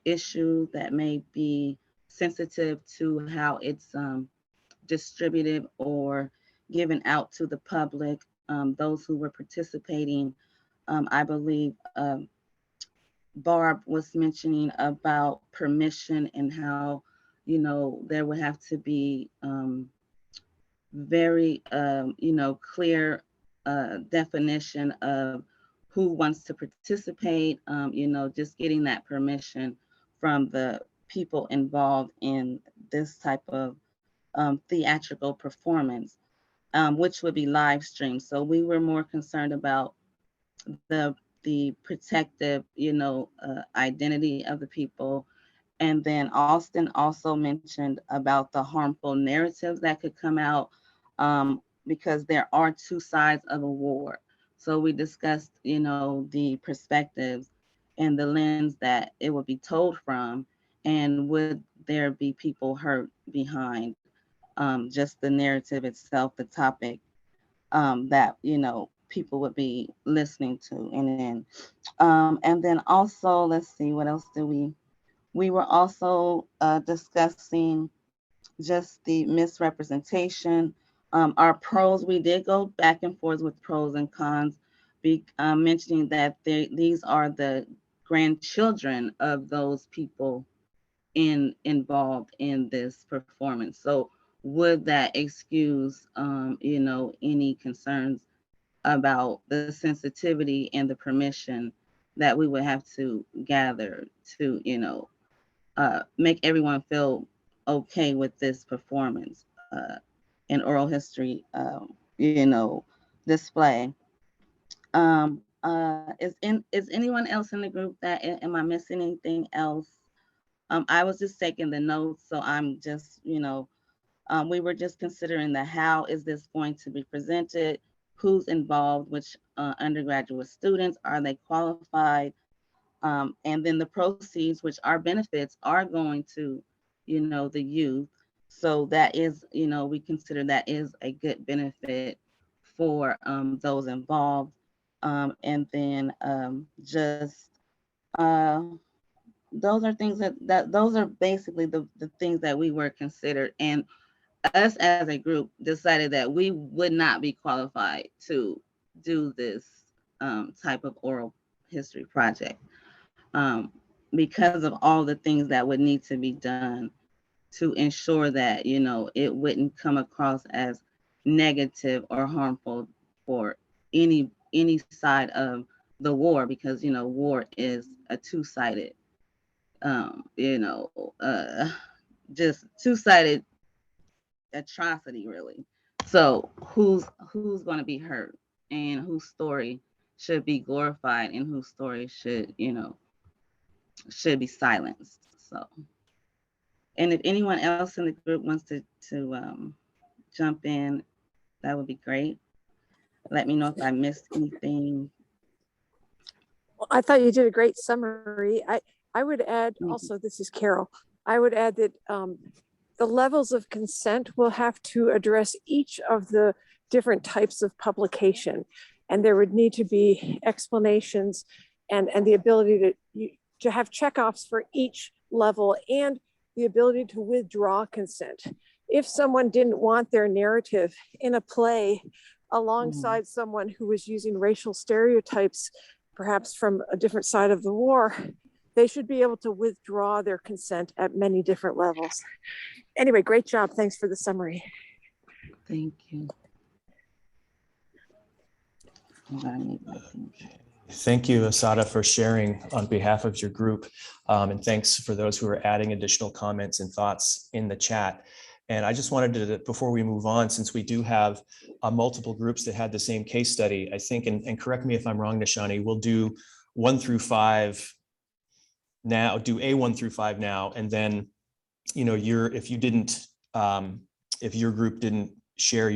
[SPEAKER 6] issue that may be sensitive to how it's distributed or given out to the public. Those who were participating, I believe Barb was mentioning about permission and how, there would have to be very, clear definition of who wants to participate, just getting that permission from the people involved in this type of theatrical performance, which would be live streamed. So we were more concerned about the protective, identity of the people. And then Austin also mentioned about the harmful narratives that could come out, because there are two sides of a war. So we discussed, the perspectives and the lens that it would be told from, and would there be people hurt behind just the narrative itself, the topic that, people would be listening to. And then also, let's see, what else did we were also discussing just the misrepresentation. Our pros, we did go back and forth with pros and cons, mentioning that these are the grandchildren of those people involved in this performance. So would that excuse, any concerns about the sensitivity and the permission that we would have to gather to, make everyone feel okay with this performance in oral history, display. Is anyone else in the group that, am I missing anything else? I was just taking the notes, so I'm just, we were just considering the how is this going to be presented, who's involved, which undergraduate students, are they qualified? And then the proceeds, which are benefits, are going to, the youth. So that is, we consider that is a good benefit for those involved. And then just those are things that those are basically the things that we were considered. And us as a group decided that we would not be qualified to do this type of oral history project because of all the things that would need to be done to ensure that, it wouldn't come across as negative or harmful for any side of the war, because, war is a two-sided, just two-sided atrocity, really. So who's going to be hurt, and whose story should be glorified, and whose story should be silenced. So, and if anyone else in the group wants to jump in, that would be great. Let me know if I missed anything.
[SPEAKER 7] Well, I thought you did a great summary. I would add also, this is Carol, I would add that the levels of consent will have to address each of the different types of publication. And there would need to be explanations and the ability to have checkoffs for each level, and the ability to withdraw consent. If someone didn't want their narrative in a play alongside someone who was using racial stereotypes, perhaps from a different side of the war, they should be able to withdraw their consent at many different levels. Anyway, great job. Thanks for the summary.
[SPEAKER 6] Thank you.
[SPEAKER 1] Thank you, Asada, for sharing on behalf of your group. And thanks for those who are adding additional comments and thoughts in the chat. And I just wanted to, before we move on, since we do have multiple groups that had the same case study, I think, and correct me if I'm wrong, Nishani, we'll do 1 through 5 now, do A1 through 5 now, and then, if your group didn't share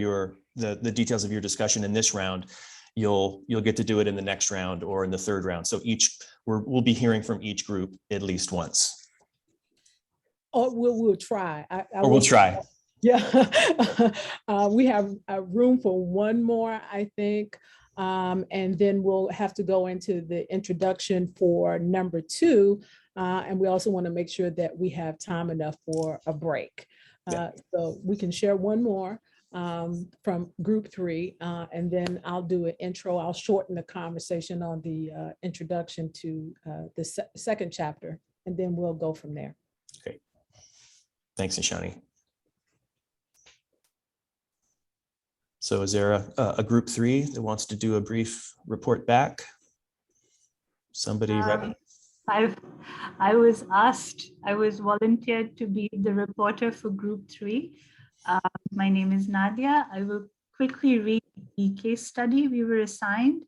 [SPEAKER 1] the details of your discussion in this round, you'll get to do it in the next round or in the third round. So we'll be hearing from each group at least once.
[SPEAKER 2] Or we'll try.
[SPEAKER 1] We'll try.
[SPEAKER 2] Yeah. We have room for one more, I think. And then we'll have to go into the introduction for number 2. And we also want to make sure that we have time enough for a break. So we can share one more from group 3, and then I'll do an intro. I'll shorten the conversation on the introduction to the second chapter, and then we'll go from there.
[SPEAKER 1] Great. Thanks, Nishani. So is there a group 3 that wants to do a brief report back? Somebody ready?
[SPEAKER 8] I was volunteered to be the reporter for group 3. My name is Nadia. I will quickly read the case study we were assigned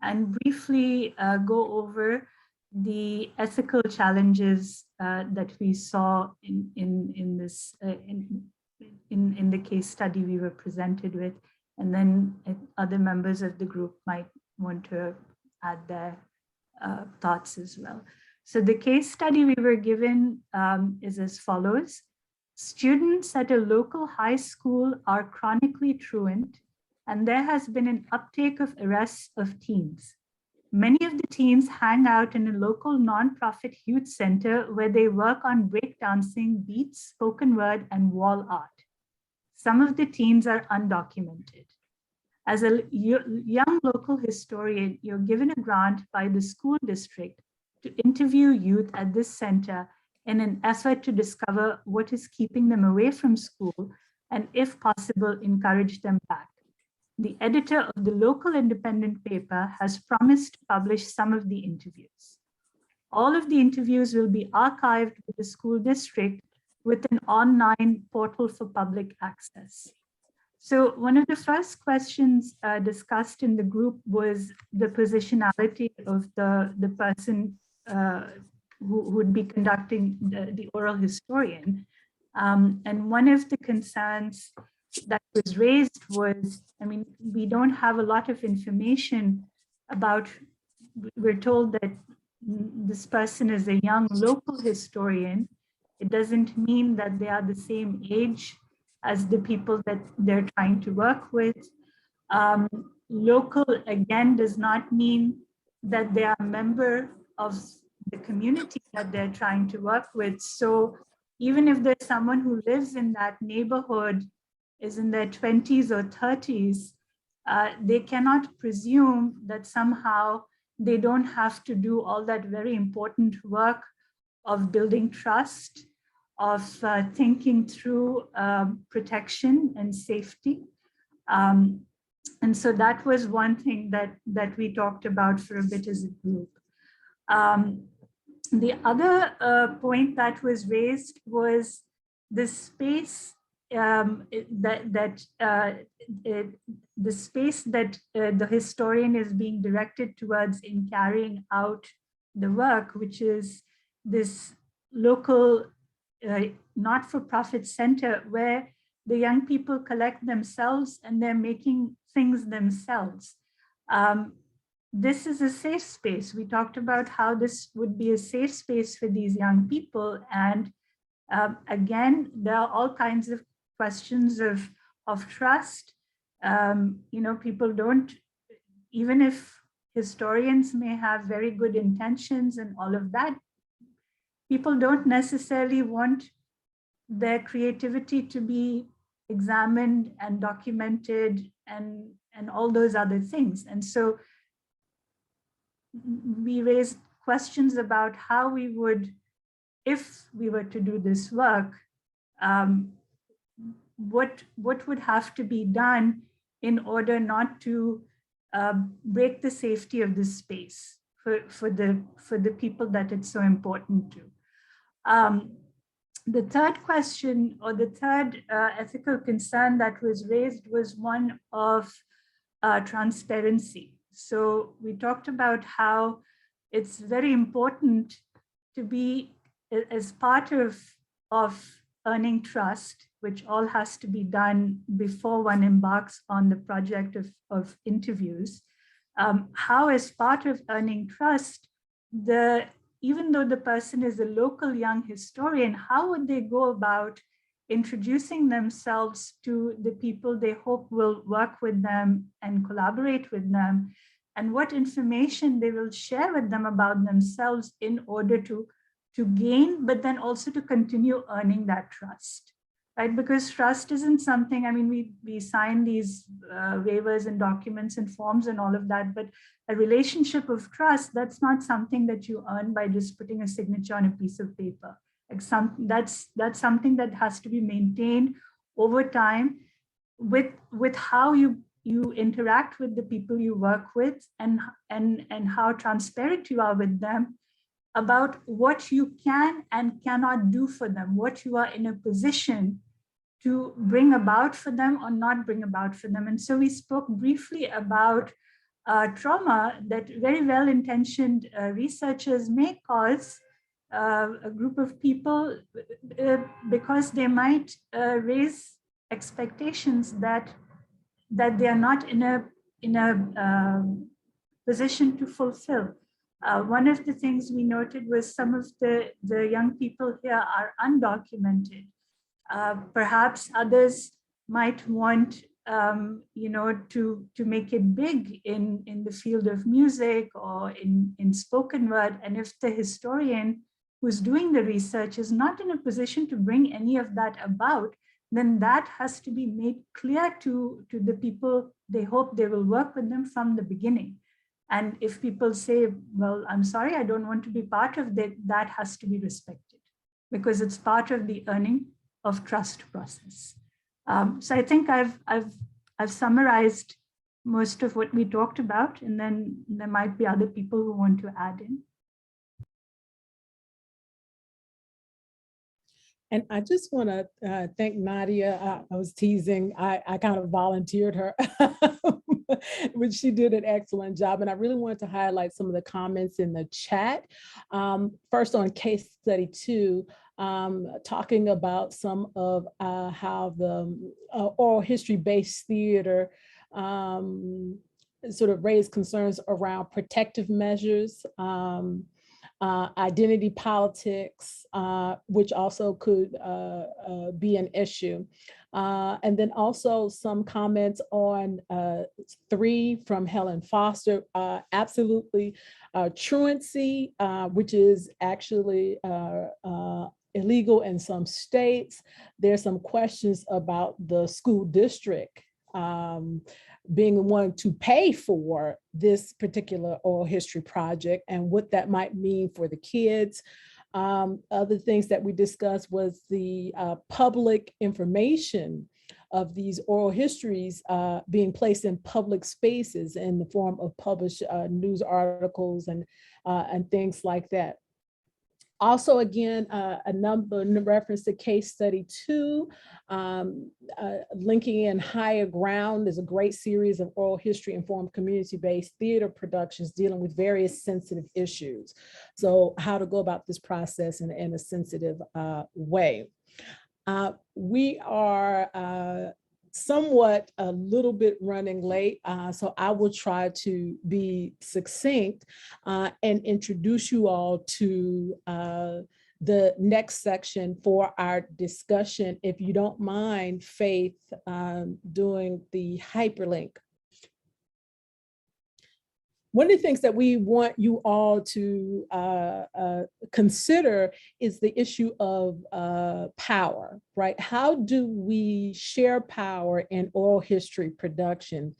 [SPEAKER 8] and briefly go over the ethical challenges that we saw in the case study we were presented with, and then other members of the group might want to add their thoughts as well. So the case study we were given is as follows. Students at a local high school are chronically truant, and there has been an uptake of arrests of teens. Many of the teens hang out in a local nonprofit youth center where they work on breakdancing, beats, spoken word, and wall art. Some of the teens are undocumented. As a young local historian, you're given a grant by the school district to interview youth at this center in an effort to discover what is keeping them away from school and, if possible, encourage them back. The editor of the local independent paper has promised to publish some of the interviews. All of the interviews will be archived with the school district with an online portal for public access. So one of the first questions discussed in the group was the positionality of the person who would be conducting the oral historian. And one of the concerns that was raised was, I mean, we don't have a lot of information about, we're told that this person is a young local historian. It doesn't mean that they are the same age as the people that they're trying to work with. Local, again, does not mean that they are a member of the community that they're trying to work with. So even if there's someone who lives in that neighborhood, is in their 20s or 30s, they cannot presume that somehow they don't have to do all that very important work of building trust, of thinking through protection and safety. And so that was one thing that we talked about for a bit as a group. The other point that was raised was the space the space that the historian is being directed towards in carrying out the work, which is this local not-for-profit center where the young people collect themselves and they're making things themselves. This is a safe space. We talked about how this would be a safe space for these young people. And again, there are all kinds of questions of trust. You know, people don't, even if historians may have very good intentions and all of that, people don't necessarily want their creativity to be examined and documented and all those other things. And so we raised questions about how we would, if we were to do this work, what would have to be done in order not to break the safety of this space for the people that it's so important to. The third question, or the third ethical concern that was raised, was one of transparency. So we talked about how it's very important to be, as part of earning trust, which all has to be done before one embarks on the project of interviews, how as part of earning trust, even though the person is a local young historian, how would they go about introducing themselves to the people they hope will work with them and collaborate with them, and what information they will share with them about themselves in order to gain, but then also to continue earning that trust, right? Because trust isn't something, I mean, we sign these waivers and documents and forms and all of that, but a relationship of trust, that's not something that you earn by just putting a signature on a piece of paper. Like that's something that has to be maintained over time with how you you interact with the people you work with, and how transparent you are with them about what you can and cannot do for them, what you are in a position to bring about for them or not bring about for them. And so we spoke briefly about trauma that very well-intentioned researchers may cause a group of people because they might raise expectations that they are not in a position to fulfill. One of the things we noted was some of the young people here are undocumented. Perhaps others might want, to make it big in the field of music or in spoken word. And if the historian who's doing the research is not in a position to bring any of that about, then that has to be made clear to the people they hope they will work with them from the beginning. And if people say, well, I'm sorry, I don't want to be part of that, that has to be respected because it's part of the earning of trust process. So I think I've summarized most of what we talked about, and then there might be other people who want to add in.
[SPEAKER 2] And I just want to thank Nadia. I was teasing, I kind of volunteered her, but she did an excellent job. And I really wanted to highlight some of the comments in the chat. First on case study 2, talking about some of how the oral history-based theater sort of raised concerns around protective measures, identity politics, which also could be an issue. And then also some comments on 3 from Helen Foster, absolutely truancy, which is actually illegal in some states. There's some questions about the school district being the one to pay for this particular oral history project and what that might mean for the kids. Other things that we discussed was the public information of these oral histories being placed in public spaces in the form of published news articles and things like that. Also, again, a number in reference to case study 2, linking in Higher Ground is a great series of oral history informed community-based theater productions dealing with various sensitive issues. So how to go about this process in a sensitive way. We are somewhat a little bit running late, so I will try to be succinct and introduce you all to the next section for our discussion. If you don't mind, Faith, doing the hyperlink. One of the things that we want you all to consider is the issue of power, right? How do we share power in oral history production?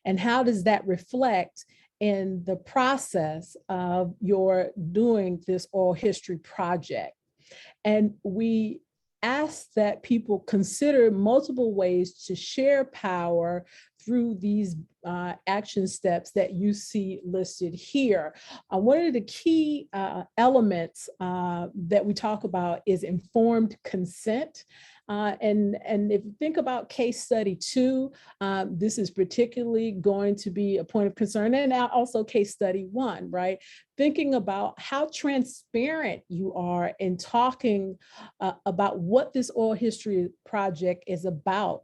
[SPEAKER 2] And how does that reflect in the process of your doing this oral history project? And we ask that people consider multiple ways to share power through these action steps that you see listed here. One of the key elements that we talk about is informed consent. And if you think about case study 2, this is particularly going to be a point of concern, and now also case study 1, right? Thinking about how transparent you are in talking about what this oral history project is about,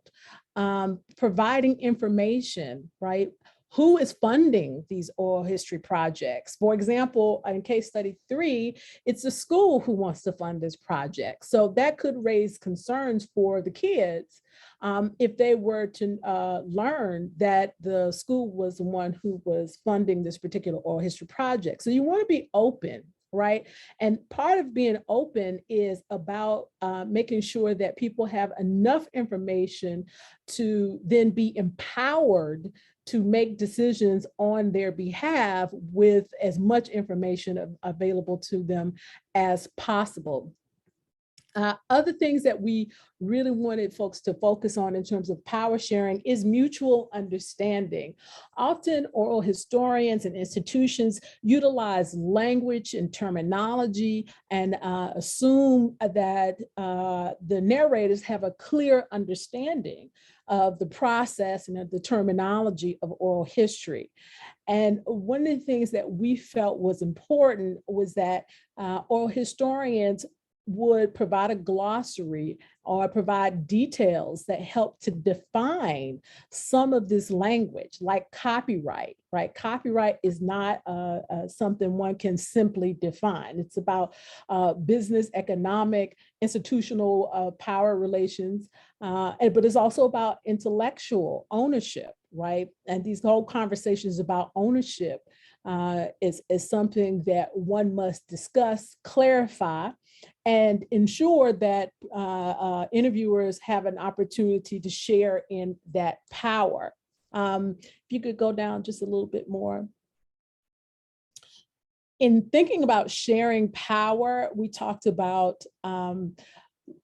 [SPEAKER 2] providing information, right? Who is funding these oral history projects? For example, in case study 3, it's a school who wants to fund this project. So that could raise concerns for the kids if they were to learn that the school was the one who was funding this particular oral history project. So you want to be open, right? And part of being open is about making sure that people have enough information to then be empowered to make decisions on their behalf with as much information available to them as possible. Other things that we really wanted folks to focus on in terms of power sharing is mutual understanding. Often oral historians and institutions utilize language and terminology and assume that the narrators have a clear understanding of the process and of the terminology of oral history. And one of the things that we felt was important was that oral historians would provide a glossary or provide details that help to define some of this language, like copyright, right? Copyright is not something one can simply define. It's about business, economic, institutional power relations, but it's also about intellectual ownership, right? And these whole conversations about ownership is something that one must discuss, clarify, and ensure that interviewers have an opportunity to share in that power. If you could go down just a little bit more. In thinking about sharing power, we talked about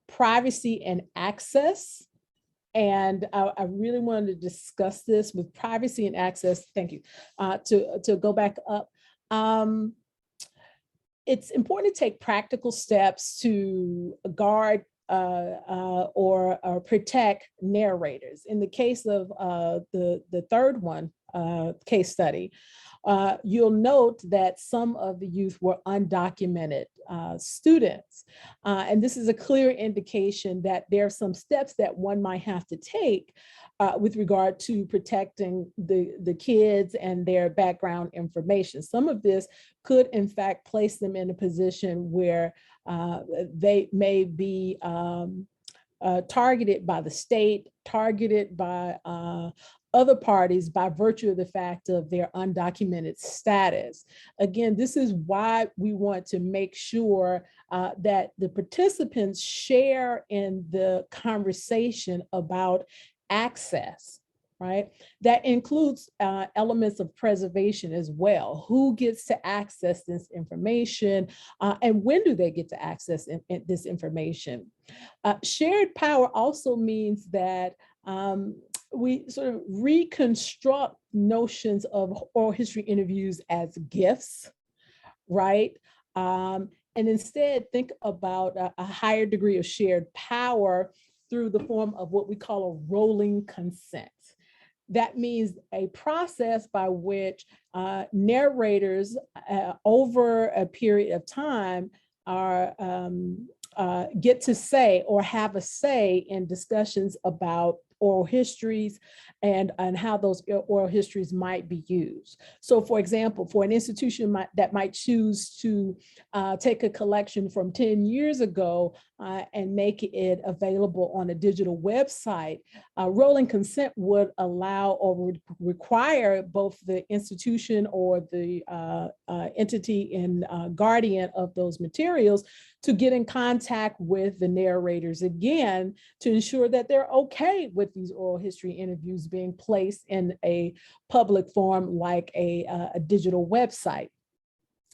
[SPEAKER 2] privacy and access. And I really wanted to discuss this with privacy and access. Thank you. To go back up. It's important to take practical steps to guard or protect narrators. In the case of the third one, case study, you'll note that some of the youth were undocumented students. And this is a clear indication that there are some steps that one might have to take with regard to protecting the kids and their background information. Some of this could in fact place them in a position where they may be targeted by the state, targeted by other parties by virtue of the fact of their undocumented status. Again, this is why we want to make sure that the participants share in the conversation about access, right? That includes elements of preservation as well. Who gets to access this information and when do they get to access this information? Shared power also means that we sort of reconstruct notions of oral history interviews as gifts, right? And instead think about a higher degree of shared power through the form of what we call a rolling consent. That means a process by which narrators over a period of time are get to say or have a say in discussions about oral histories and how those oral histories might be used. So for example, for an institution that might choose to take a collection from 10 years ago and make it available on a digital website, rolling consent would allow or would require both the institution or the entity and guardian of those materials to get in contact with the narrators again to ensure that they're okay with these oral history interviews being placed in a public forum like a digital website.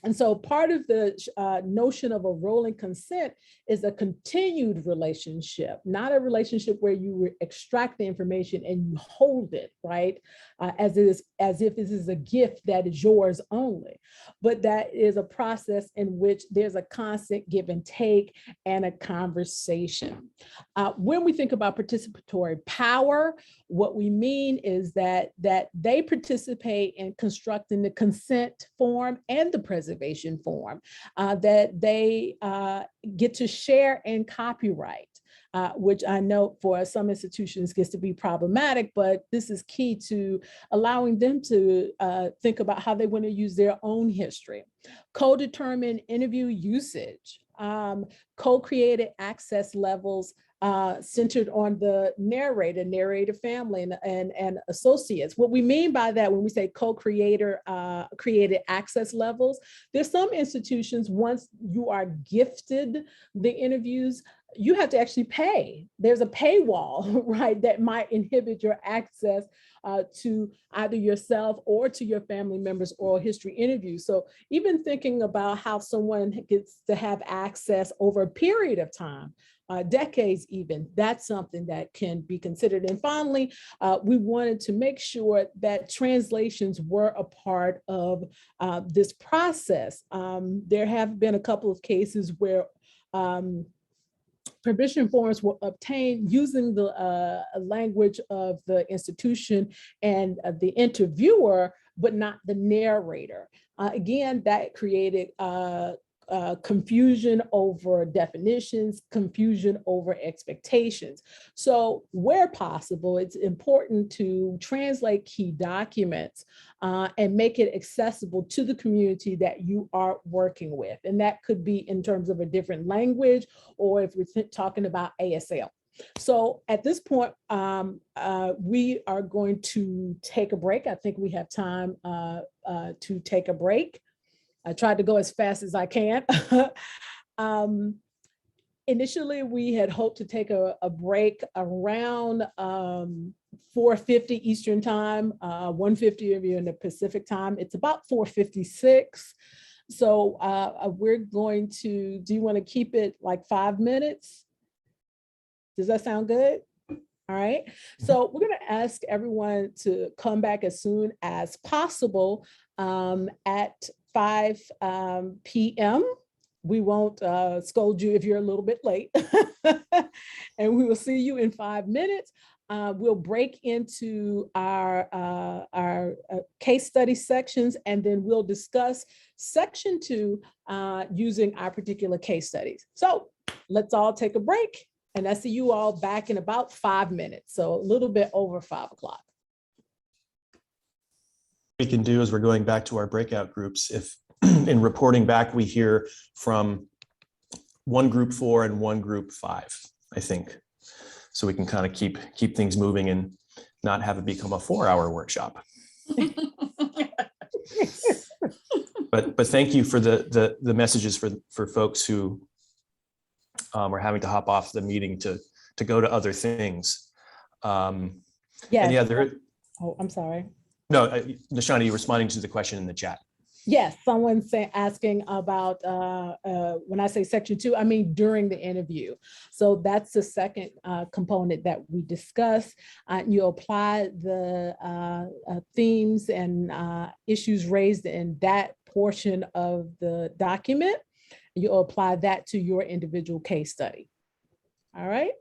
[SPEAKER 2] And so part of the notion of a rolling consent is a continued relationship, not a relationship where you extract the information and you hold it, right? As if this is a gift that is yours only, but that is a process in which there's a constant give and take and a conversation. When we think about participatory power, what we mean is that they participate in constructing the consent form and the preservation form, that they get to share in copyright, which I know for some institutions gets to be problematic, but this is key to allowing them to think about how they want to use their own history. Co-determined interview usage, co-created access levels centered on the narrator family and associates. What we mean by that when we say co-created access levels, there's some institutions, once you are gifted the interviews, you have to actually pay. There's a paywall, right, that might inhibit your access to either yourself or to your family members' oral history interviews. So even thinking about how someone gets to have access over a period of time, decades even, that's something that can be considered. And finally, we wanted to make sure that translations were a part of this process. There have been a couple of cases where permission forms were obtained using the language of the institution and the interviewer, but not the narrator. Again, that created confusion over definitions, confusion over expectations. So where possible, it's important to translate key documents and make it accessible to the community that you are working with. And that could be in terms of a different language, or if we're talking about ASL. So at this point, we are going to take a break. I think we have time to take a break. I tried to go as fast as I can. Initially, we had hoped to take a break around 4:50 Eastern time, 1:50 if you're in the Pacific time. It's about 4:56. So we're going to, do you want to keep it like 5 minutes? Does that sound good? All right. So we're going to ask everyone to come back as soon as possible at 5 p.m. We won't scold you if you're a little bit late. And we will see you in 5 minutes. We'll break into our case study sections, and then we'll discuss section 2 using our particular case studies. So let's all take a break, and I see you all back in about 5 minutes. So a little bit over 5 o'clock.
[SPEAKER 1] We can do is we're going back to our breakout groups. If in reporting back, we hear from one group 4 and one group 5, I think. So we can kind of keep things moving and not have it become a 4-hour workshop. But thank you for the messages for folks who are having to hop off the meeting to go to other things.
[SPEAKER 2] Yeah.
[SPEAKER 1] Any other?
[SPEAKER 2] Oh, I'm sorry.
[SPEAKER 1] No, Nishani, you were responding to the question in the chat.
[SPEAKER 2] Yes, someone asking about, when I say section 2, I mean during the interview. So that's the second component that we discuss. You apply the themes and issues raised in that portion of the document. You'll apply that to your individual case study. All right.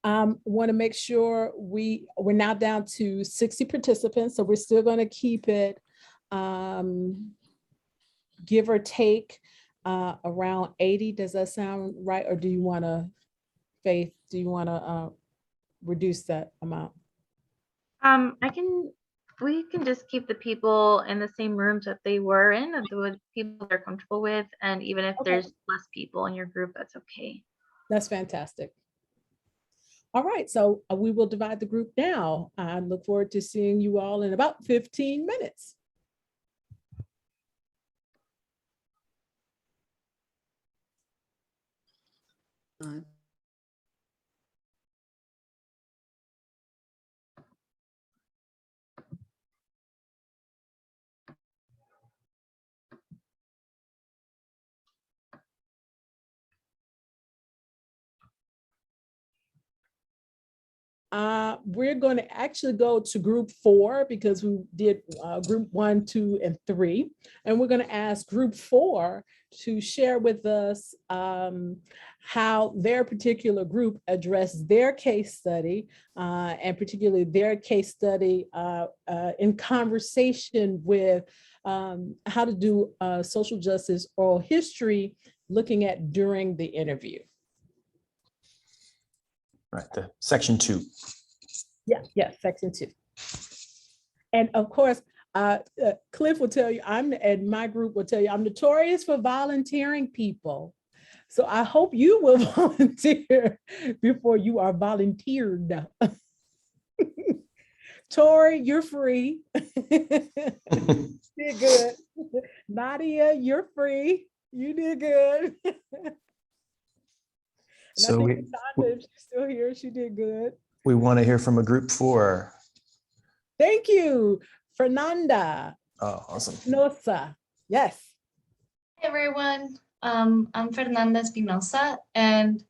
[SPEAKER 2] Want to make sure we're now down to 60 participants, so we're still going to keep it give or take around 80. Does that sound right? Or do you want to, Faith, do you want to reduce that amount?
[SPEAKER 3] We can just keep the people in the same rooms that they were in, and the people they're comfortable with. And even if there's less people in your group, that's okay.
[SPEAKER 2] That's fantastic. All right, so we will divide the group now. I look forward to seeing you all in about 15 minutes. We're going to actually go to group 4 because we did group 1, 2, and 3. And we're going to ask group 4 to share with us how their particular group addressed their case study, and particularly their case study in conversation with how to do social justice oral history, looking at during the interview.
[SPEAKER 1] Right, the section 2.
[SPEAKER 2] Yeah, section 2. And of course, Cliff will tell you, and my group will tell you, I'm notorious for volunteering people. So I hope you will volunteer before you are volunteered. Tori, you're free. You did good. Nadia, you're free. You did good. And I
[SPEAKER 1] So
[SPEAKER 2] think Sandra, if she's still here, she did good.
[SPEAKER 1] we want to hear from a group 4.
[SPEAKER 2] Thank you, Fernanda.
[SPEAKER 1] Oh, awesome.
[SPEAKER 2] Nosa. Yes.
[SPEAKER 9] Hey everyone, I'm Fernanda Espinosa, and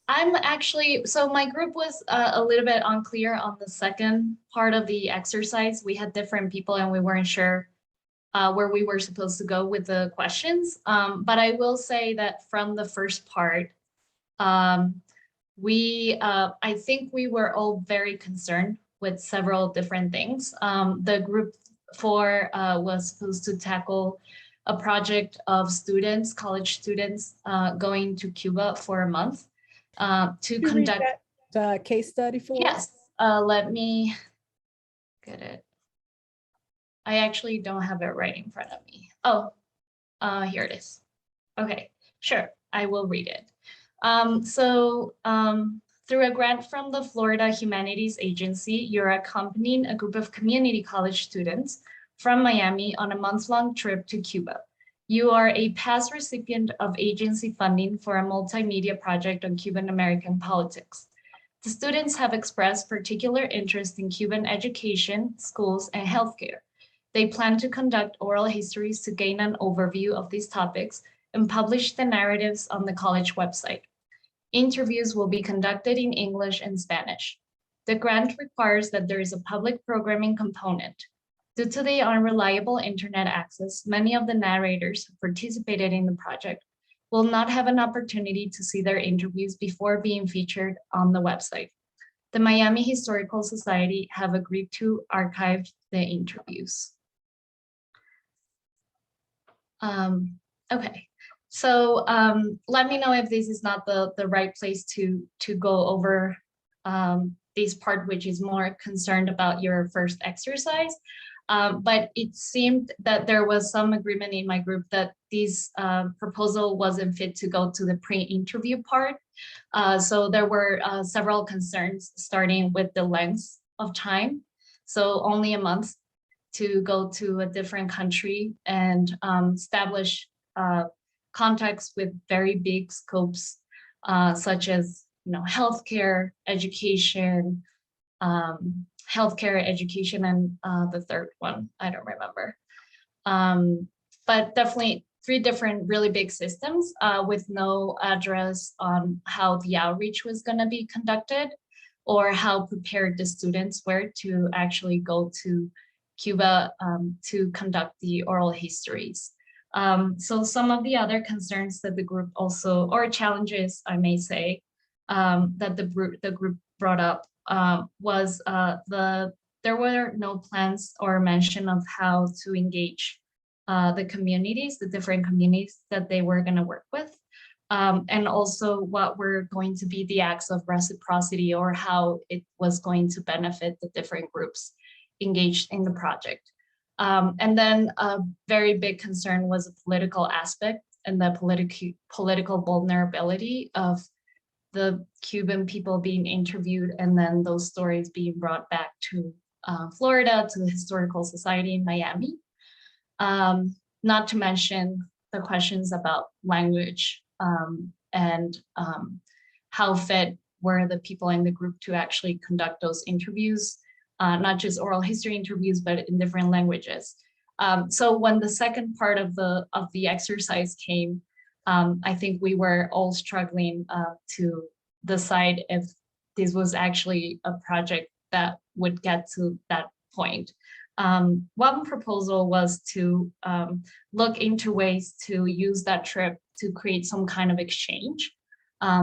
[SPEAKER 9] I'm actually, so my group was a little bit unclear on the second part of the exercise. We had different people and we weren't sure where we were supposed to go with the questions. But I will say that from the first part, I think we were all very concerned with several different things. The group 4 was supposed to tackle a project of students, college students, going to Cuba for a month to conduct.
[SPEAKER 2] That case study for us?
[SPEAKER 9] Yes, let me get it. I actually don't have it right in front of me. Oh, here it is. Okay, sure, I will read it. Through a grant from the Florida Humanities Agency, you're accompanying a group of community college students from Miami on a month-long trip to Cuba. You are a past recipient of agency funding for a multimedia project on Cuban American politics. The students have expressed particular interest in Cuban education, schools, and healthcare. They plan to conduct oral histories to gain an overview of these topics and publish the narratives on the college website. Interviews will be conducted in English and Spanish. The grant requires that there is a public programming component. Due to the unreliable internet access, many of the narrators who participated in the project will not have an opportunity to see their interviews before being featured on the website. The Miami Historical Society have agreed to archive the interviews. Okay, so let me know if this is not the right place to go over this part, which is more concerned about your first exercise. But it seemed that there was some agreement in my group that this proposal wasn't fit to go to the pre-interview part. So there were several concerns, starting with the length of time. So only a month to go to a different country and establish contacts with very big scopes, such as healthcare, education, and the third one, I don't remember. But definitely 3 different really big systems with no address on how the outreach was going to be conducted or how prepared the students were to actually go to Cuba to conduct the oral histories. So some of the other concerns that the group also, or challenges, I may say, that the group brought up was there were no plans or mention of how to engage the communities, the different communities that they were going to work with, and also what were going to be the acts of reciprocity or how it was going to benefit the different groups engaged in the project. And then a very big concern was the political aspect and the political vulnerability of the Cuban people being interviewed and then those stories being brought back to Florida, to the Historical Society in Miami. Not to mention the questions about language and how fit were the people in the group to actually conduct those interviews, not just oral history interviews, but in different languages. So when the second part of the exercise came, I think we were all struggling to decide if this was actually a project that would get to that point. One proposal was to look into ways to use that trip to create some kind of exchange.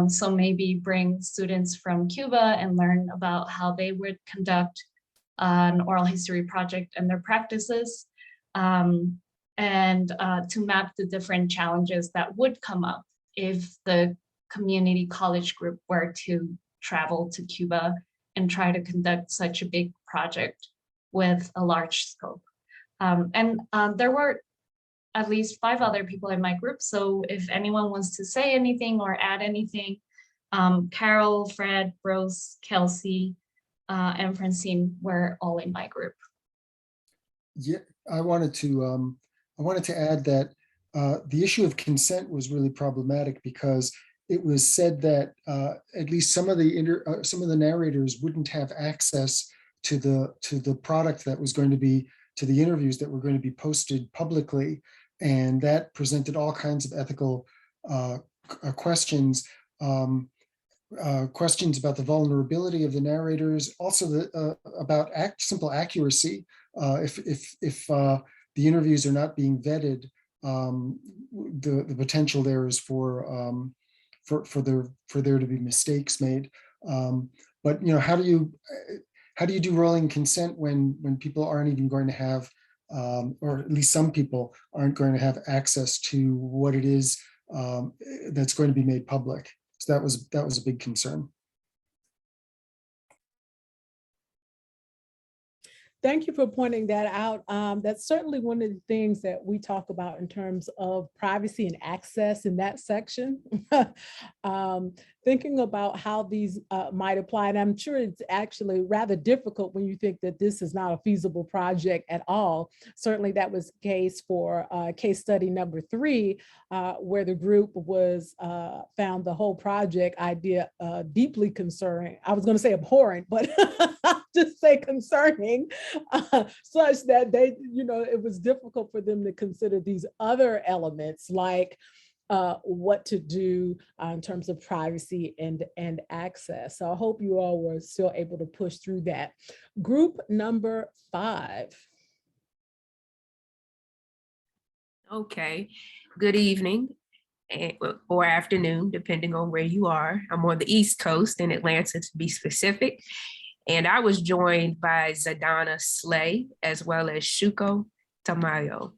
[SPEAKER 9] So maybe bring students from Cuba and learn about how they would conduct an oral history project and their practices, and to map the different challenges that would come up if the community college group were to travel to Cuba and try to conduct such a big project with a large scope. There were at least 5 other people in my group. So if anyone wants to say anything or add anything, Carol, Fred, Rose, Kelsey, and Francine were all in my group.
[SPEAKER 10] Yeah, I wanted to add that the issue of consent was really problematic because it was said that at least some of the narrators wouldn't have access to the product that was going to be, to the interviews that were going to be posted publicly, and that presented all kinds of ethical questions. Questions about the vulnerability of the narrators, also about simple accuracy. If the interviews are not being vetted, the potential there is for there to be mistakes made. But how do you do rolling consent when people aren't even going to have, or at least some people aren't going to have access to what it is that's going to be made public? So that was a big concern.
[SPEAKER 2] Thank you for pointing that out. That's certainly one of the things that we talk about in terms of privacy and access in that section. Thinking about how these might apply, and I'm sure it's actually rather difficult when you think that this is not a feasible project at all. Certainly that was the case for case study number 3, where the group was found the whole project idea deeply concerning. I was going to say abhorrent, but just say concerning, such that they, it was difficult for them to consider these other elements like what to do in terms of privacy and access. So I hope you all were still able to push through that. Group number 5.
[SPEAKER 11] Okay, good evening or afternoon, depending on where you are. I'm on the East Coast in Atlanta, to be specific. And I was joined by Zadana Slay, as well as Shuko Tamayo.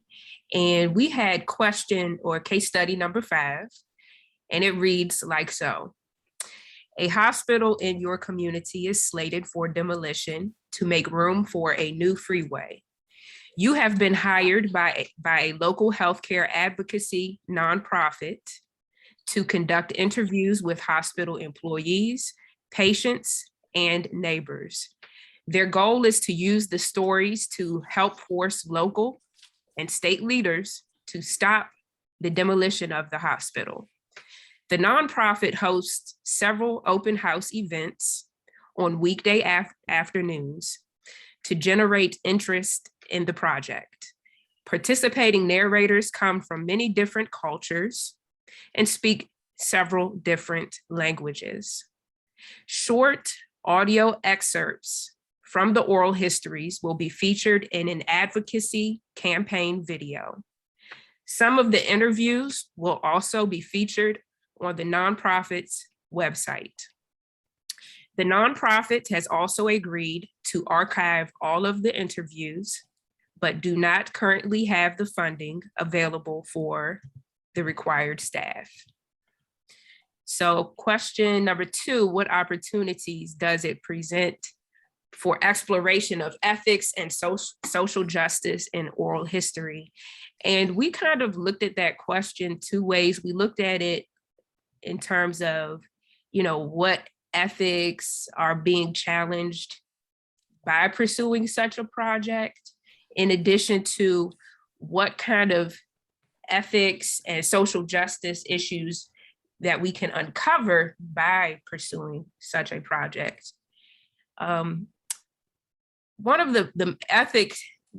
[SPEAKER 11] And we had question or case study number 5, and it reads like so. A hospital in your community is slated for demolition to make room for a new freeway. You have been hired by a local healthcare advocacy nonprofit to conduct interviews with hospital employees, patients, and neighbors. Their goal is to use the stories to help force local and state leaders to stop the demolition of the hospital. The nonprofit hosts several open house events on weekday afternoons to generate interest in the project. Participating narrators come from many different cultures and speak several different languages. Short audio excerpts from the oral histories will be featured in an advocacy campaign video. Some of the interviews will also be featured on the nonprofit's website. The nonprofit has also agreed to archive all of the interviews, but do not currently have the funding available for the required staff. So question number 2, what opportunities does it present for exploration of ethics and social justice in oral history? And we kind of looked at that question 2 ways. We looked at it in terms of, what ethics are being challenged by pursuing such a project, in addition to what kind of ethics and social justice issues that we can uncover by pursuing such a project. One of the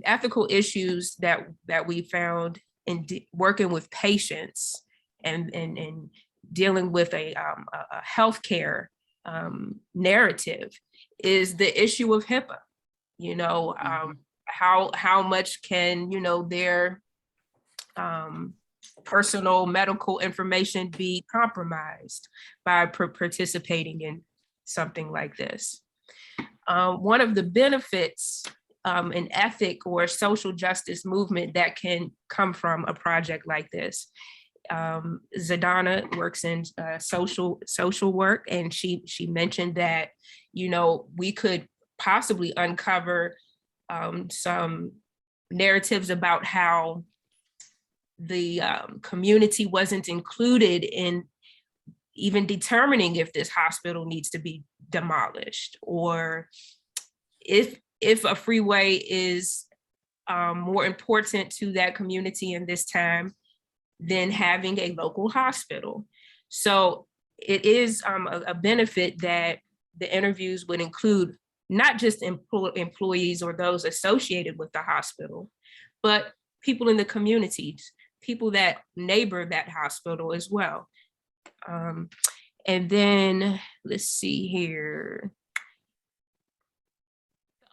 [SPEAKER 11] ethical issues that we found in working with patients and dealing with a healthcare narrative is the issue of HIPAA. How much can their personal medical information be compromised by participating in something like this? One of the benefits an ethic or social justice movement that can come from a project like this. Zadana works in social work, and she mentioned that we could possibly uncover some narratives about how the community wasn't included in even determining if this hospital needs to be demolished, or if a freeway is more important to that community in this time than having a local hospital. So it is a benefit that the interviews would include not just employees or those associated with the hospital, but people in the communities, people that neighbor that hospital as well. And then let's see here.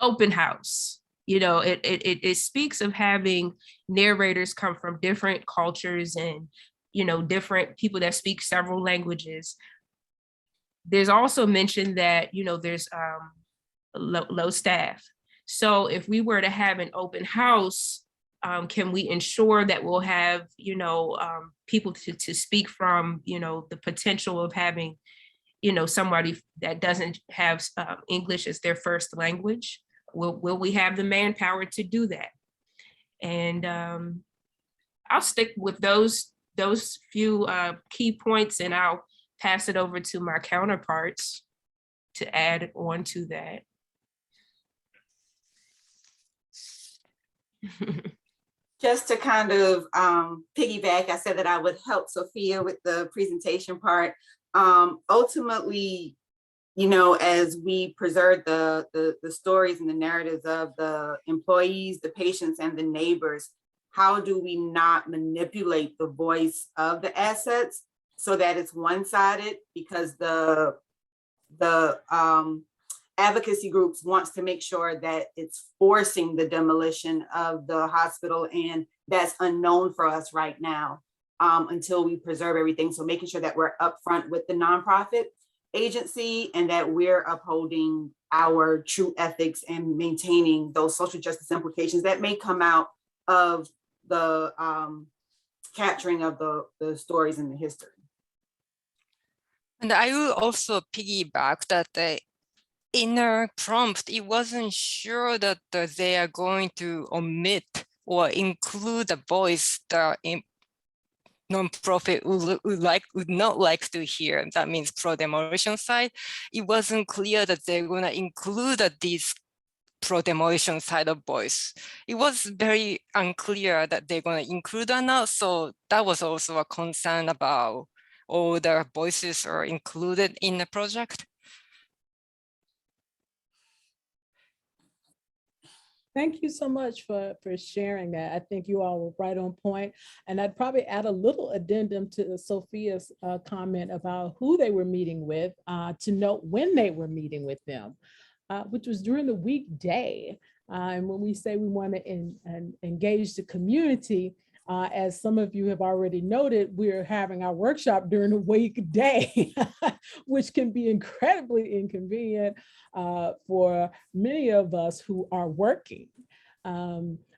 [SPEAKER 11] Open house. You know, it speaks of having narrators come from different cultures and, you know, different people that speak several languages. There's also mention that, you know, there's low staff. So if we were to have an open house, can we ensure that we'll have, you know, people to speak from, you know, the potential of having, you know, somebody that doesn't have English as their first language? Will we have the manpower to do that? And I'll stick with those few key points, and I'll pass it over to my counterparts to add on to that.
[SPEAKER 6] Just to kind of piggyback, I said that I would help Sophia with the presentation part. Ultimately, you know, as we preserve the stories and the narratives of the employees, the patients, and the neighbors, how do we not manipulate the voice of the assets so that it's one-sided? Because the advocacy groups wants to make sure that it's forcing the demolition of the hospital, and that's unknown for us right now until we preserve everything. So making sure that we're upfront with the nonprofit agency and that we're upholding our true ethics and maintaining those social justice implications that may come out of the capturing of the stories and the history.
[SPEAKER 12] And I will also piggyback that the inner prompt, it wasn't sure that they are going to omit or include the voice that nonprofit would not like to hear. That means pro-demolition side. It wasn't clear that they're going to include these pro-demolition side of voice. It was very unclear that they're going to include or not. So that was also a concern about all the voices are included in the project.
[SPEAKER 2] Thank you so much for sharing that. I think you all were right on point. And I'd probably add a little addendum to Sophia's comment about who they were meeting with to note when they were meeting with them, which was during the weekday. And when we say we want to engage the community, as some of you have already noted, we're having our workshop during the weekday, which can be incredibly inconvenient for many of us who are working.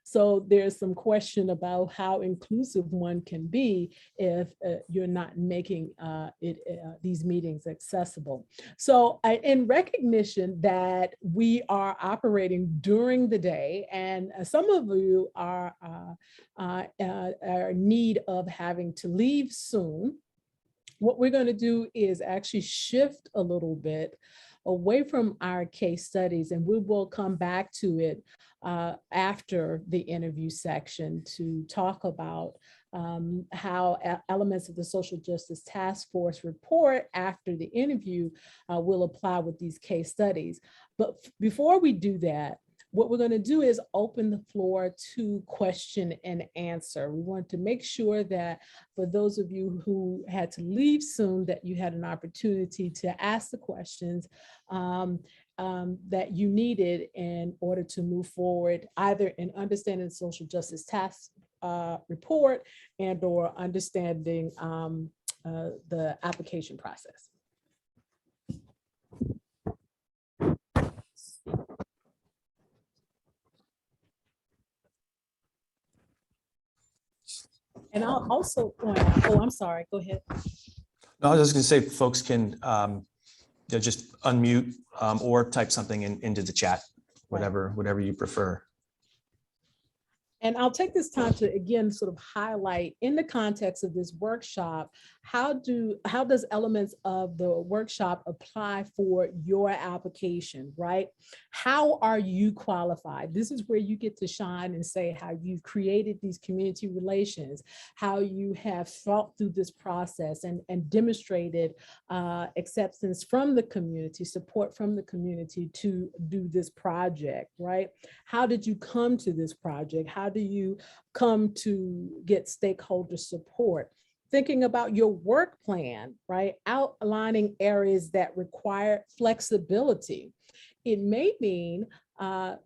[SPEAKER 2] So there's some question about how inclusive one can be if you're not making these meetings accessible. So in recognition that we are operating during the day, and some of you are in need of having to leave soon, what we're going to do is actually shift a little bit away from our case studies, and we will come back to it after the interview section to talk about how elements of the Social Justice Task Force report after the interview will apply with these case studies. But before we do that, what we're going to do is open the floor to question and answer. We want to make sure that for those of you who had to leave soon, that you had an opportunity to ask the questions that you needed in order to move forward, either in understanding the Social Justice Task report and or understanding the application process. And I'll also point out, oh, I'm sorry, go ahead.
[SPEAKER 1] No, I was just going to say folks can just unmute or type something into the chat, whatever you prefer.
[SPEAKER 2] And I'll take this time to, again, sort of highlight in the context of this workshop, how does elements of the workshop apply for your application, right? How are you qualified? This is where you get to shine and say how you've created these community relations, how you have thought through this process and demonstrated acceptance from the community, support from the community to do this project, right? How did you come to this project? How do you come to get stakeholder support? Thinking about your work plan, right? Outlining areas that require flexibility. It may mean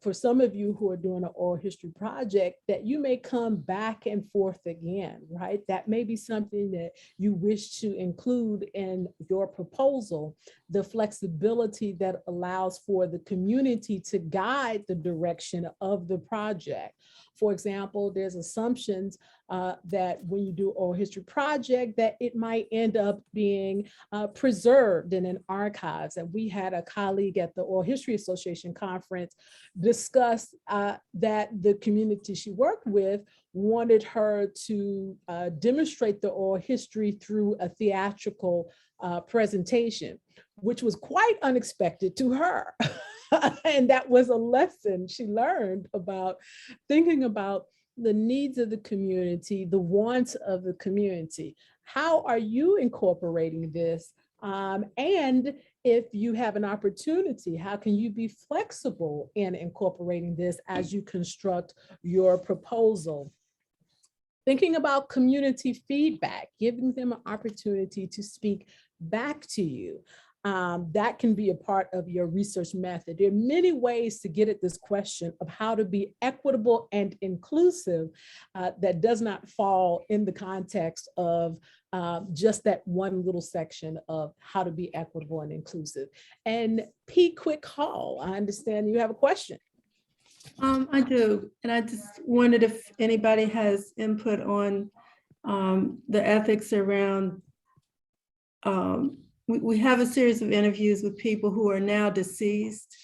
[SPEAKER 2] for some of you who are doing an oral history project that you may come back and forth again, right? That may be something that you wish to include in your proposal, the flexibility that allows for the community to guide the direction of the project. For example, there's assumptions that when you do oral history project, that it might end up being preserved in an archives. And we had a colleague at the Oral History Association conference discuss that the community she worked with wanted her to demonstrate the oral history through a theatrical presentation, which was quite unexpected to her. And that was a lesson she learned about thinking about the needs of the community, the wants of the community. How are you incorporating this? And if you have an opportunity, how can you be flexible in incorporating this as you construct your proposal? Thinking about community feedback, giving them an opportunity to speak back to you. That can be a part of your research method. There are many ways to get at this question of how to be equitable and inclusive that does not fall in the context of just that one little section of how to be equitable and inclusive. And P, quick call. I understand you have a question.
[SPEAKER 13] I do, and I just wondered if anybody has input on the ethics around we have a series of interviews with people who are now deceased,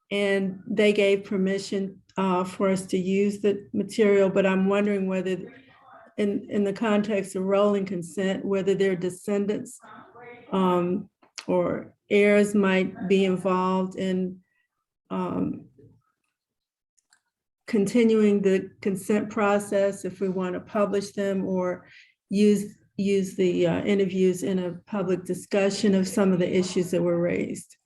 [SPEAKER 13] and they gave permission for us to use the material, but I'm wondering whether in the context of rolling consent, whether their descendants or heirs might be involved in continuing the consent process if we want to publish them or use the interviews in a public discussion of some of the issues that were raised.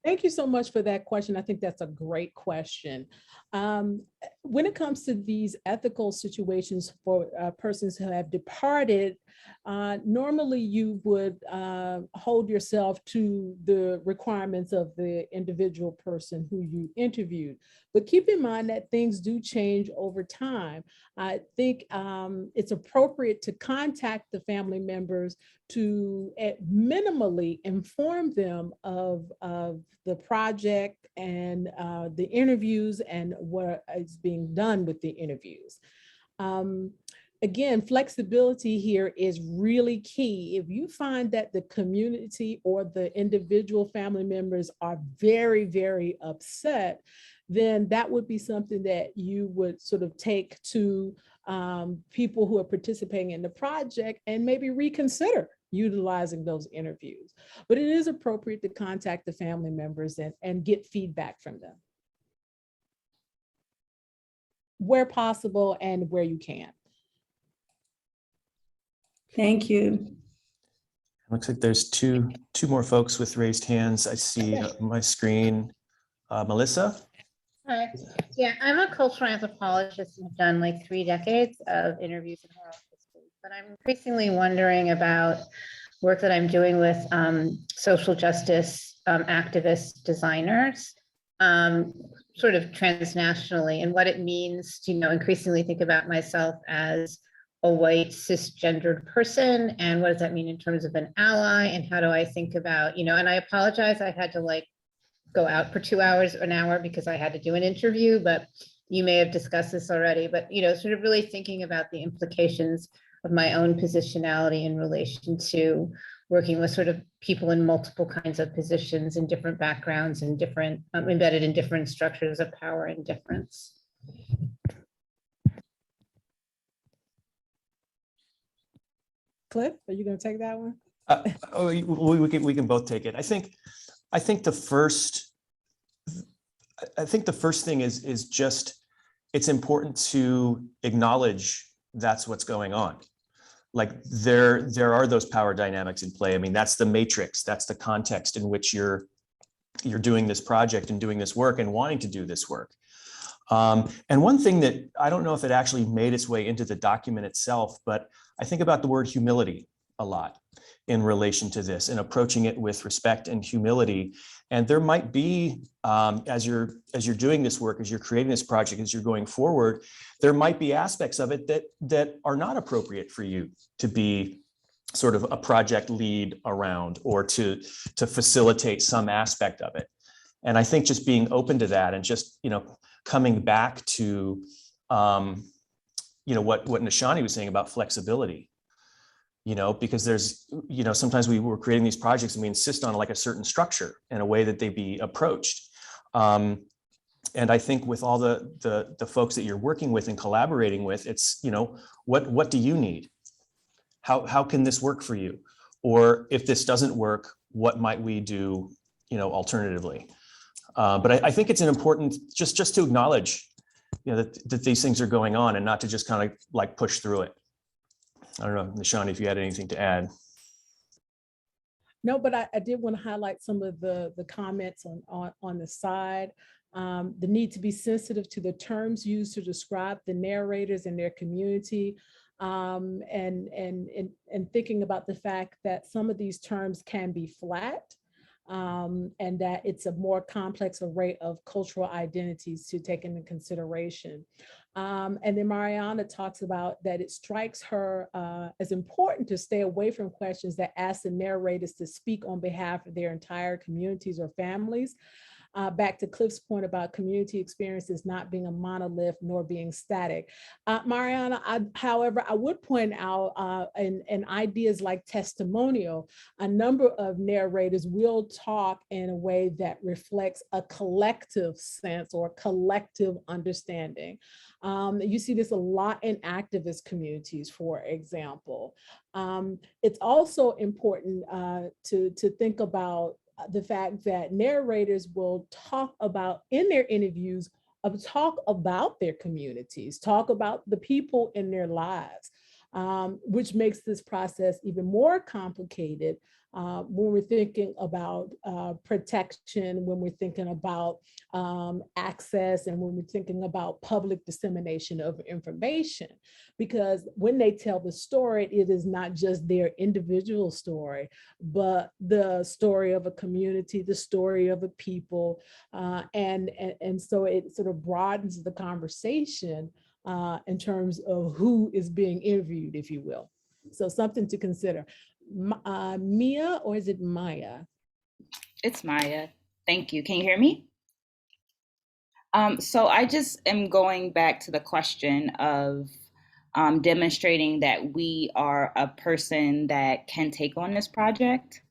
[SPEAKER 2] Thank you so much for that question. I think that's a great question. When it comes to these ethical situations for persons who have departed, normally you would hold yourself to the requirements of the individual person who you interviewed. But keep in mind that things do change over time. I think it's appropriate to contact the family members to minimally inform them of the project and the interviews and what is being done with the interviews. Again, flexibility here is really key. If you find that the community or the individual family members are very, very upset, then that would be something that you would sort of take to people who are participating in the project and maybe reconsider utilizing those interviews. But it is appropriate to contact the family members and get feedback from them where possible and where you can.
[SPEAKER 13] Thank you.
[SPEAKER 1] Looks like there's two more folks with raised hands. I see on my screen. Melissa?
[SPEAKER 14] Hi. Yeah, I'm a cultural anthropologist and have done like 3 decades of interviews in oral history, but I'm increasingly wondering about work that I'm doing with social justice activist designers, sort of transnationally, and what it means to, increasingly think about myself as a white cisgendered person, and what does that mean in terms of an ally, and how do I think about, and I apologize, I had to go out for 2 hours, an hour, because I had to do an interview, but you may have discussed this already, but, sort of really thinking about the implications of my own positionality in relation to working with sort of people in multiple kinds of positions and different backgrounds and different, embedded in different structures of power and difference.
[SPEAKER 2] Cliff, are you going to take that one?
[SPEAKER 1] We can both take it. I think the first thing is just, it's important to acknowledge that's what's going on. Like there are those power dynamics in play. I mean, that's the matrix, that's the context in which you're doing this project and doing this work and wanting to do this work. And one thing that I don't know if it actually made its way into the document itself, but I think about the word humility a lot in relation to this and approaching it with respect and humility. And there might be, as you're doing this work, as you're creating this project, as you're going forward, there might be aspects of it that are not appropriate for you to be sort of a project lead around or to facilitate some aspect of it. And I think just being open to that and just, coming back to, what Nishani was saying about flexibility, because there's, sometimes we're creating these projects and we insist on like a certain structure and a way that they be approached. And I think with all the folks that you're working with and collaborating with, it's, what do you need? How can this work for you? Or if this doesn't work, what might we do, alternatively? But I think it's an important, just to acknowledge, that these things are going on and not to just kind of like push through it. I don't know, Nishani, if you had anything to add.
[SPEAKER 2] No, but I did want to highlight some of the comments on the side. The need to be sensitive to the terms used to describe the narrators and their community, and thinking about the fact that some of these terms can be flat, and that it's a more complex array of cultural identities to take into consideration. And then Mariana talks about that it strikes her as important to stay away from questions that ask the narrators to speak on behalf of their entire communities or families. Back to Cliff's point about community experiences not being a monolith nor being static. Mariana, however, I would point out in ideas like testimonial, a number of narrators will talk in a way that reflects a collective sense or collective understanding. You see this a lot in activist communities, for example. It's also important to think about the fact that narrators will talk about in their interviews, talk about their communities, talk about the people in their lives, which makes this process even more complicated when we're thinking about protection, when we're thinking about access, and when we're thinking about public dissemination of information. Because when they tell the story, it is not just their individual story, but the story of a community, the story of a people. And so it sort of broadens the conversation in terms of who is being interviewed, if you will. So something to consider. Mia, or is it Maya?
[SPEAKER 15] It's Maya. Thank you. Can you hear me? So I just am going back to the question of demonstrating that we are a person that can take on this project.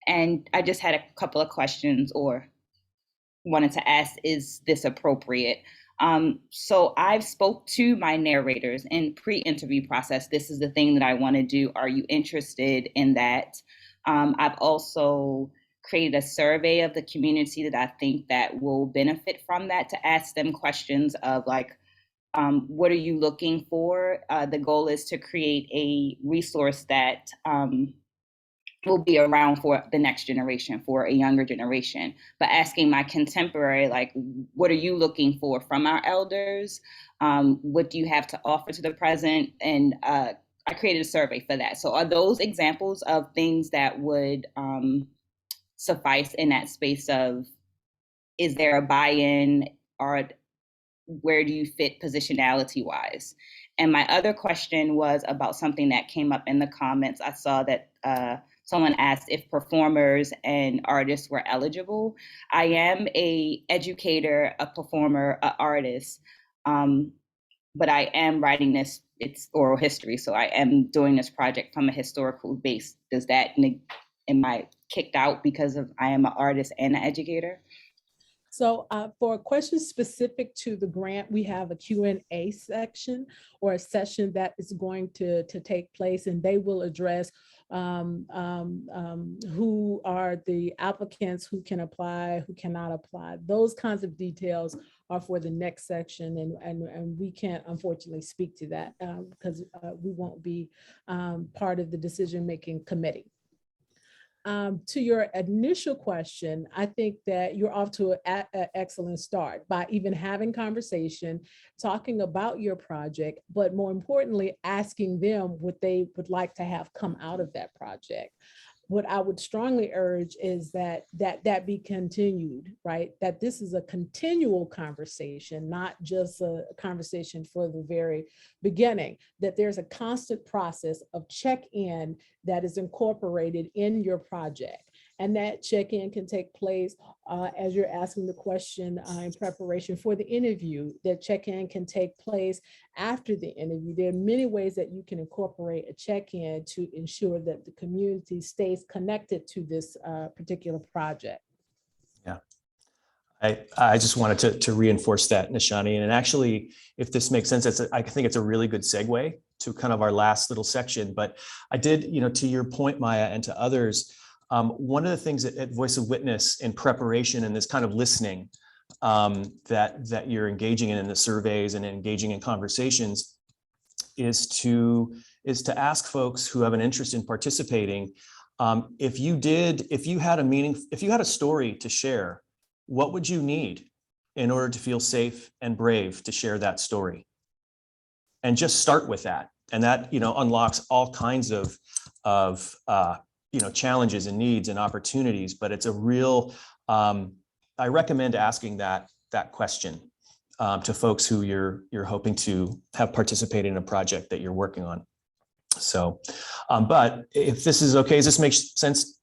[SPEAKER 15] And I just had a couple of questions or wanted to ask, is this appropriate? So I've spoke to my narrators in pre-interview process. This is the thing that I want to do. Are you interested in that? I've also created a survey of the community that I think that will benefit from that, to ask them questions of like, what are you looking for? The goal is to create a resource that will be around for the next generation, for a younger generation, but asking my contemporary, like, what are you looking for from our elders? What do you have to offer to the present? And I created a survey for that. So are those examples of things that would suffice in that space of, is there a buy-in, or where do you fit positionality wise? And my other question was about something that came up in the comments. I saw that someone asked if performers and artists were eligible. I am an educator, a performer, an artist. but I am writing this, it's oral history, so I am doing this project from a historical base. Does that, am I kicked out because of I am an artist and an educator?
[SPEAKER 2] So for questions specific to the grant, we have a Q&A section or a session that is going to take place, and they will address who are the applicants, who can apply, who cannot apply. Those kinds of details are for the next section, and we can't unfortunately speak to that because we won't be part of the decision-making committee. To your initial question, I think that you're off to an excellent start by even having conversation, talking about your project, but more importantly, asking them what they would like to have come out of that project. What I would strongly urge is that be continued, right? That this is a continual conversation, not just a conversation for the very beginning, that there's a constant process of check-in that is incorporated in your project. And that check-in can take place as you're asking the question in preparation for the interview. That check-in can take place after the interview. There are many ways that you can incorporate a check-in to ensure that the community stays connected to this particular project.
[SPEAKER 1] Yeah, I just wanted to reinforce that, Nishani. And actually, if this makes sense, I think it's a really good segue to kind of our last little section. But I did, to your point, Maya, and to others, one of the things at Voice of Witness in preparation and this kind of listening that you're engaging in the surveys and engaging in conversations is to ask folks who have an interest in participating, if you had a story to share, what would you need in order to feel safe and brave to share that story? And just start with that. And that, unlocks all kinds of challenges and needs and opportunities, but it's a real, I recommend asking that question to folks who you're hoping to have participate in a project that you're working on. So, but if this is okay, does this make sense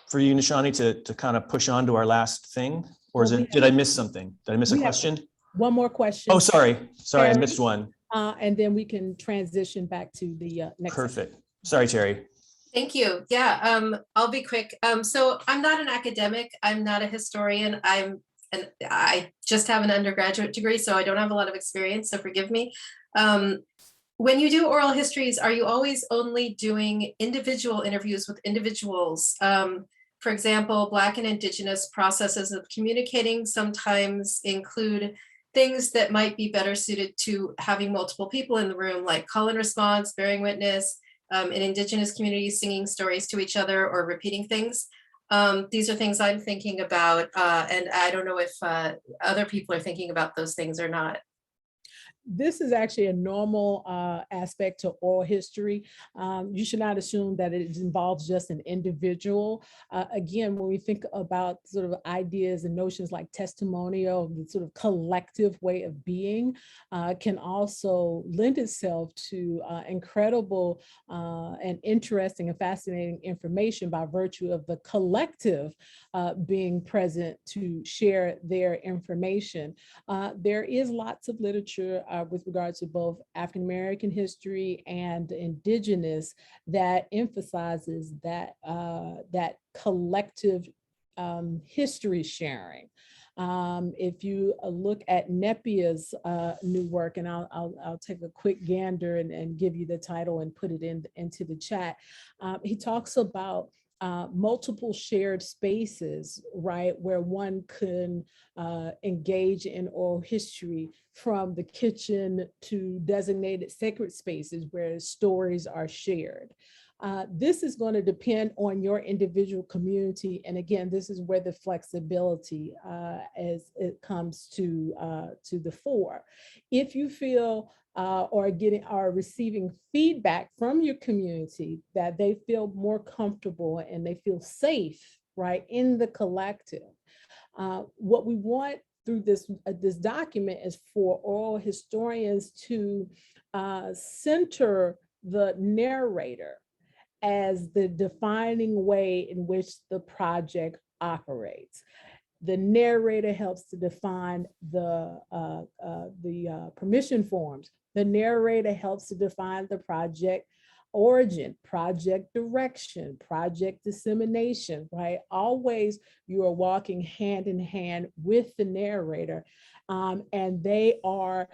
[SPEAKER 1] for you, Nishani, to kind of push on to our last thing? Or did I miss something? Did I miss a question?
[SPEAKER 2] One more question.
[SPEAKER 1] Oh, sorry, I missed one.
[SPEAKER 2] And then we can transition back to the next.
[SPEAKER 1] Perfect. Sorry, Terry.
[SPEAKER 16] Thank you. Yeah, I'll be quick. So I'm not an academic. I'm not a historian. I just have an undergraduate degree, so I don't have a lot of experience, so forgive me. When you do oral histories, are you always only doing individual interviews with individuals? For example, Black and Indigenous processes of communicating sometimes include things that might be better suited to having multiple people in the room, like call and response, bearing witness, in Indigenous communities singing stories to each other or repeating things. These are things I'm thinking about, and I don't know if other people are thinking about those things or not.
[SPEAKER 2] This is actually a normal aspect to oral history. You should not assume that it involves just an individual. Again, when we think about sort of ideas and notions like testimonial, the sort of collective way of being can also lend itself to incredible and interesting and fascinating information by virtue of the collective being present to share their information. There is lots of literature with regard to both African-American history and Indigenous that emphasizes that, that collective history sharing. If you look at Nepia's new work, and I'll take a quick gander and give you the title and put it into the chat, he talks about multiple shared spaces, right, where one can engage in oral history, from the kitchen to designated sacred spaces where stories are shared. This is going to depend on your individual community. And again, this is where the flexibility as it comes to the fore. If you feel are receiving feedback from your community that they feel more comfortable and they feel safe, right, in the collective, what we want through this document is for oral historians to center the narrator as the defining way in which the project operates. The narrator helps to define the permission forms The narrator helps to define the project origin, project direction, project dissemination, right? Always you are walking hand in hand with the narrator, and they are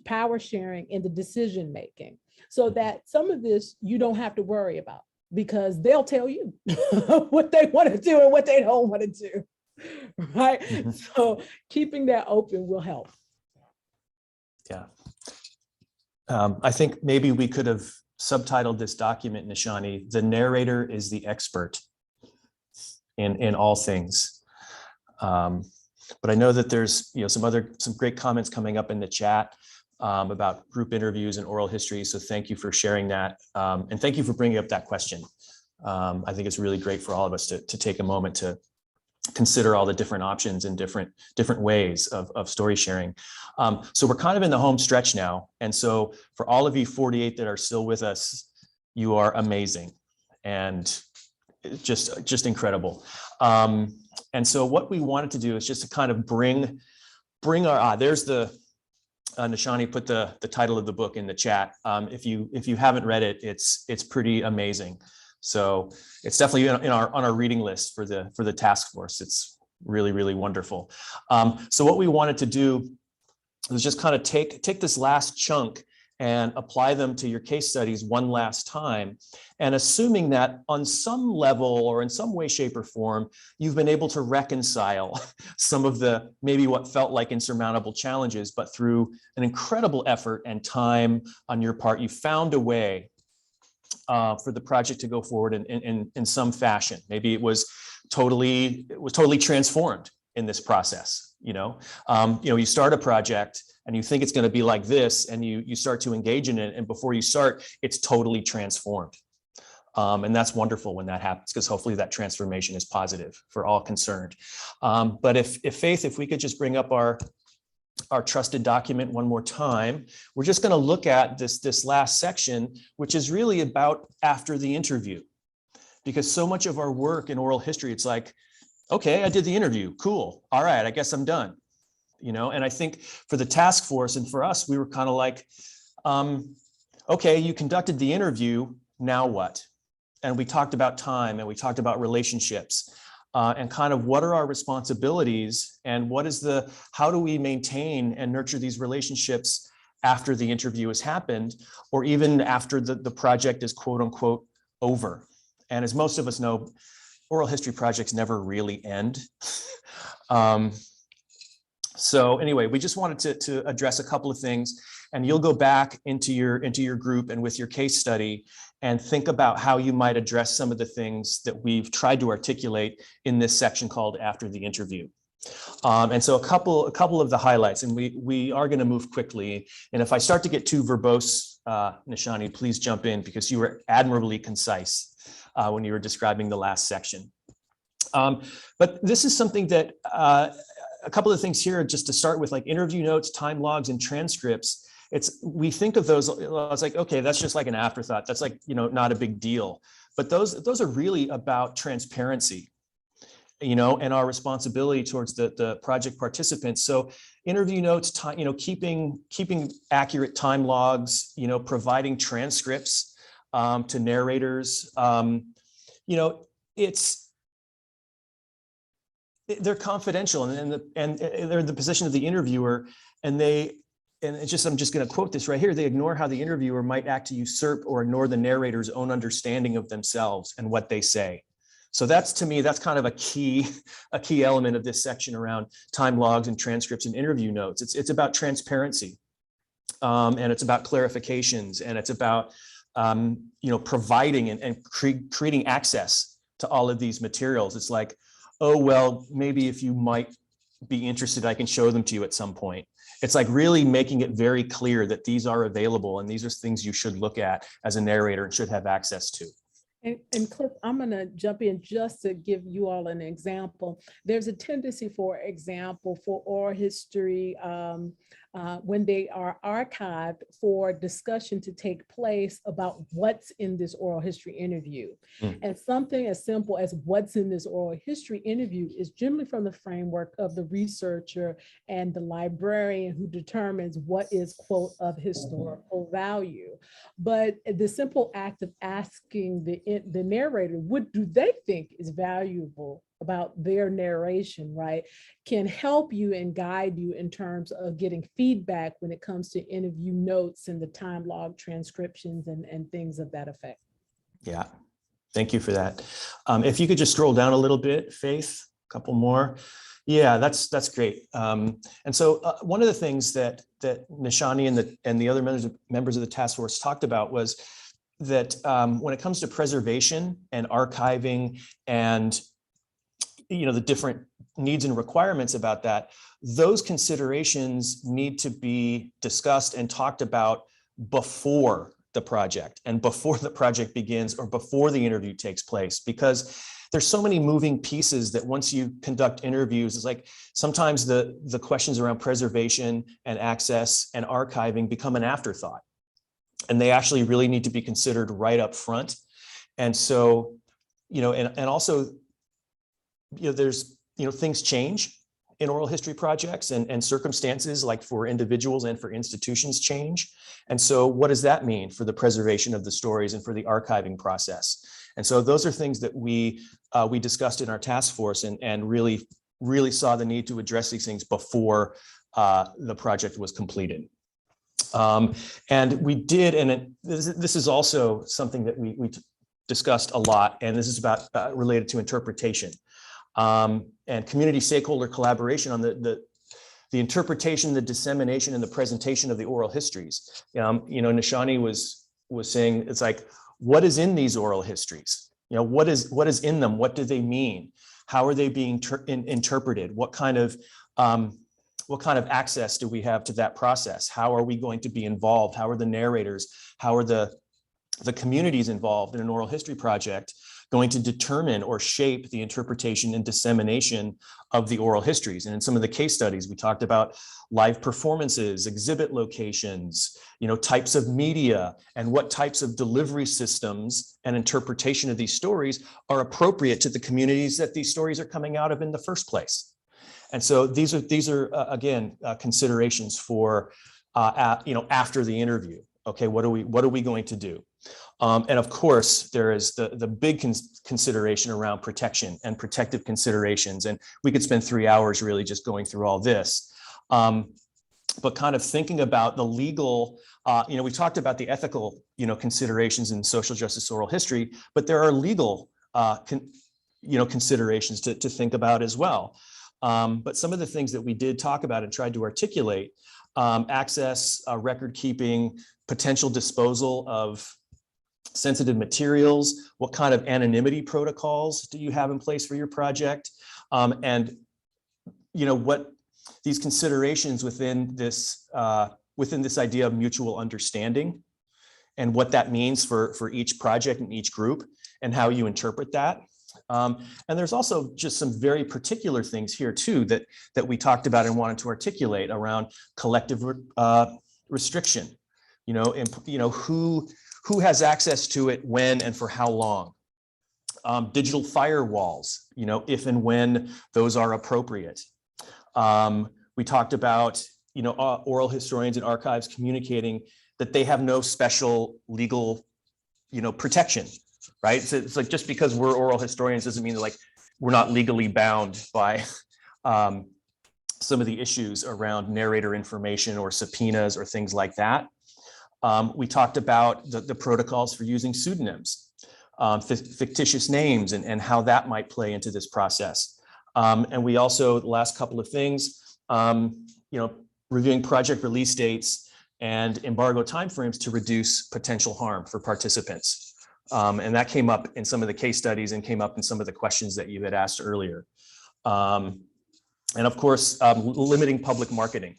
[SPEAKER 2] power sharing in the decision making, so that some of this you don't have to worry about because they'll tell you what they want to do and what they don't want to do, right?
[SPEAKER 1] Mhm.
[SPEAKER 2] So keeping that open will help.
[SPEAKER 1] Yeah. I think maybe we could have subtitled this document, Nishani, "The narrator is the expert in all things." But I know that there's some great comments coming up in the chat about group interviews and oral history. So thank you for sharing that. And thank you for bringing up that question. I think it's really great for all of us to take a moment to consider all the different options and different ways of story sharing. So we're kind of in the home stretch now. And so for all of you 48 that are still with us, you are amazing and just incredible. And so what we wanted to do is just to kind of bring our, there's the, Nishani put the title of the book in the chat. If you haven't read it, it's pretty amazing. So it's definitely on our reading list for the task force. It's really, really wonderful. So what we wanted to do was just kind of take this last chunk and apply them to your case studies one last time. And assuming that on some level or in some way, shape, or form, you've been able to reconcile some of the maybe what felt like insurmountable challenges, but through an incredible effort and time on your part, you found a way for the project to go forward in some fashion. Maybe it was totally transformed in this process. You start a project and you think it's going to be like this, and you start to engage in it, and before you start, it's totally transformed. And that's wonderful when that happens, because hopefully that transformation is positive for all concerned. But if Faith, if we could just bring up our trusted document one more time, we're just going to look at this last section, which is really about after the interview, because so much of our work in oral history, it's like, okay, I did the interview, cool, all right, I guess I'm done. And I think for the task force and for us, we were kind of like, okay, you conducted the interview, now what? And we talked about time and we talked about relationships and kind of what are our responsibilities and how do we maintain and nurture these relationships after the interview has happened, or even after the project is quote unquote over. And as most of us know, oral history projects never really end. So anyway, we just wanted to address a couple of things, and you'll go back into your group and with your case study and think about how you might address some of the things that we've tried to articulate in this section called After the Interview. And so a couple of the highlights, and we are going to move quickly. And if I start to get too verbose, Nishani, please jump in, because you were admirably concise when you were describing the last section. But this is something that a couple of things here, just to start with, like interview notes, time logs, and transcripts. We think of those, it's like, okay, that's just like an afterthought. That's like, not a big deal. But those are really about transparency, and our responsibility towards the project participants. So interview notes, keeping accurate time logs, providing transcripts to narrators. They're confidential, and they're in the position of the interviewer, and I'm just going to quote this right here. They ignore how the interviewer might act to usurp or ignore the narrator's own understanding of themselves and what they say. So to me, that's kind of a key element of this section around time logs and transcripts and interview notes. It's about transparency, and it's about clarifications, and it's about providing and creating access to all of these materials. It's like, oh, well, maybe if you might be interested, I can show them to you at some point. It's like really making it very clear that these are available and these are things you should look at as a narrator and should have access to.
[SPEAKER 2] And Cliff, I'm going to jump in just to give you all an example. There's a tendency, for example, for oral history when they are archived for discussion to take place about what's in this oral history interview. And something as simple as what's in this oral history interview is generally from the framework of the researcher and the librarian who determines what is, quote, of historical value. But the simple act of asking the narrator, what do they think is valuable about their narration, right, can help you and guide you in terms of getting feedback when it comes to interview notes and the time log transcriptions and things of that effect.
[SPEAKER 1] Yeah, thank you for that. If you could just scroll down a little bit, Faith, a couple more. Yeah, that's great. And so one of the things that Nishani and the other members of the task force talked about was that when it comes to preservation and archiving and the different needs and requirements about that, those considerations need to be discussed and talked about before the project and before the project begins or before the interview takes place, because there's so many moving pieces that once you conduct interviews, it's like sometimes the questions around preservation and access and archiving become an afterthought, and they actually really need to be considered right up front. And so, and also, there's, things change in oral history projects and circumstances, like for individuals and for institutions, change. And so what does that mean for the preservation of the stories and for the archiving process? And so those are things that we discussed in our task force and really saw the need to address these things before the project was completed. And we did, and this is also something that we discussed a lot, and this is about related to interpretation. And community stakeholder collaboration on the interpretation, the dissemination, and the presentation of the oral histories. Nishani was saying, it's like, what is in these oral histories? What is in them? What do they mean? How are they being interpreted? What kind of access do we have to that process? How are we going to be involved? How are the narrators? How are the communities involved in an oral history project going to determine or shape the interpretation and dissemination of the oral histories? And in some of the case studies, we talked about live performances, exhibit locations, types of media, and what types of delivery systems and interpretation of these stories are appropriate to the communities that these stories are coming out of in the first place. And so these are again, considerations for, after the interview. Okay, what are we going to do? And of course, there is the big consideration around protection and protective considerations. And we could spend 3 hours really just going through all this. But kind of thinking about the legal, we talked about the ethical, considerations in social justice oral history, but there are legal, considerations to think about as well. But some of the things that we did talk about and tried to articulate, access, record keeping, potential disposal of sensitive materials, what kind of anonymity protocols do you have in place for your project? And what these considerations within this idea of mutual understanding and what that means for each project and each group and how you interpret that. And there's also just some very particular things here too that we talked about and wanted to articulate around collective restriction. Who has access to it, when, and for how long? Digital firewalls, if and when those are appropriate. We talked about, oral historians and archives communicating that they have no special legal, protection, right? So it's like, just because we're oral historians doesn't mean that we're not legally bound by some of the issues around narrator information or subpoenas or things like that. We talked about the protocols for using pseudonyms, fictitious names, and how that might play into this process. And we also, the last couple of things, reviewing project release dates and embargo timeframes to reduce potential harm for participants. And that came up in some of the case studies and came up in some of the questions that you had asked earlier. And of course, limiting public marketing.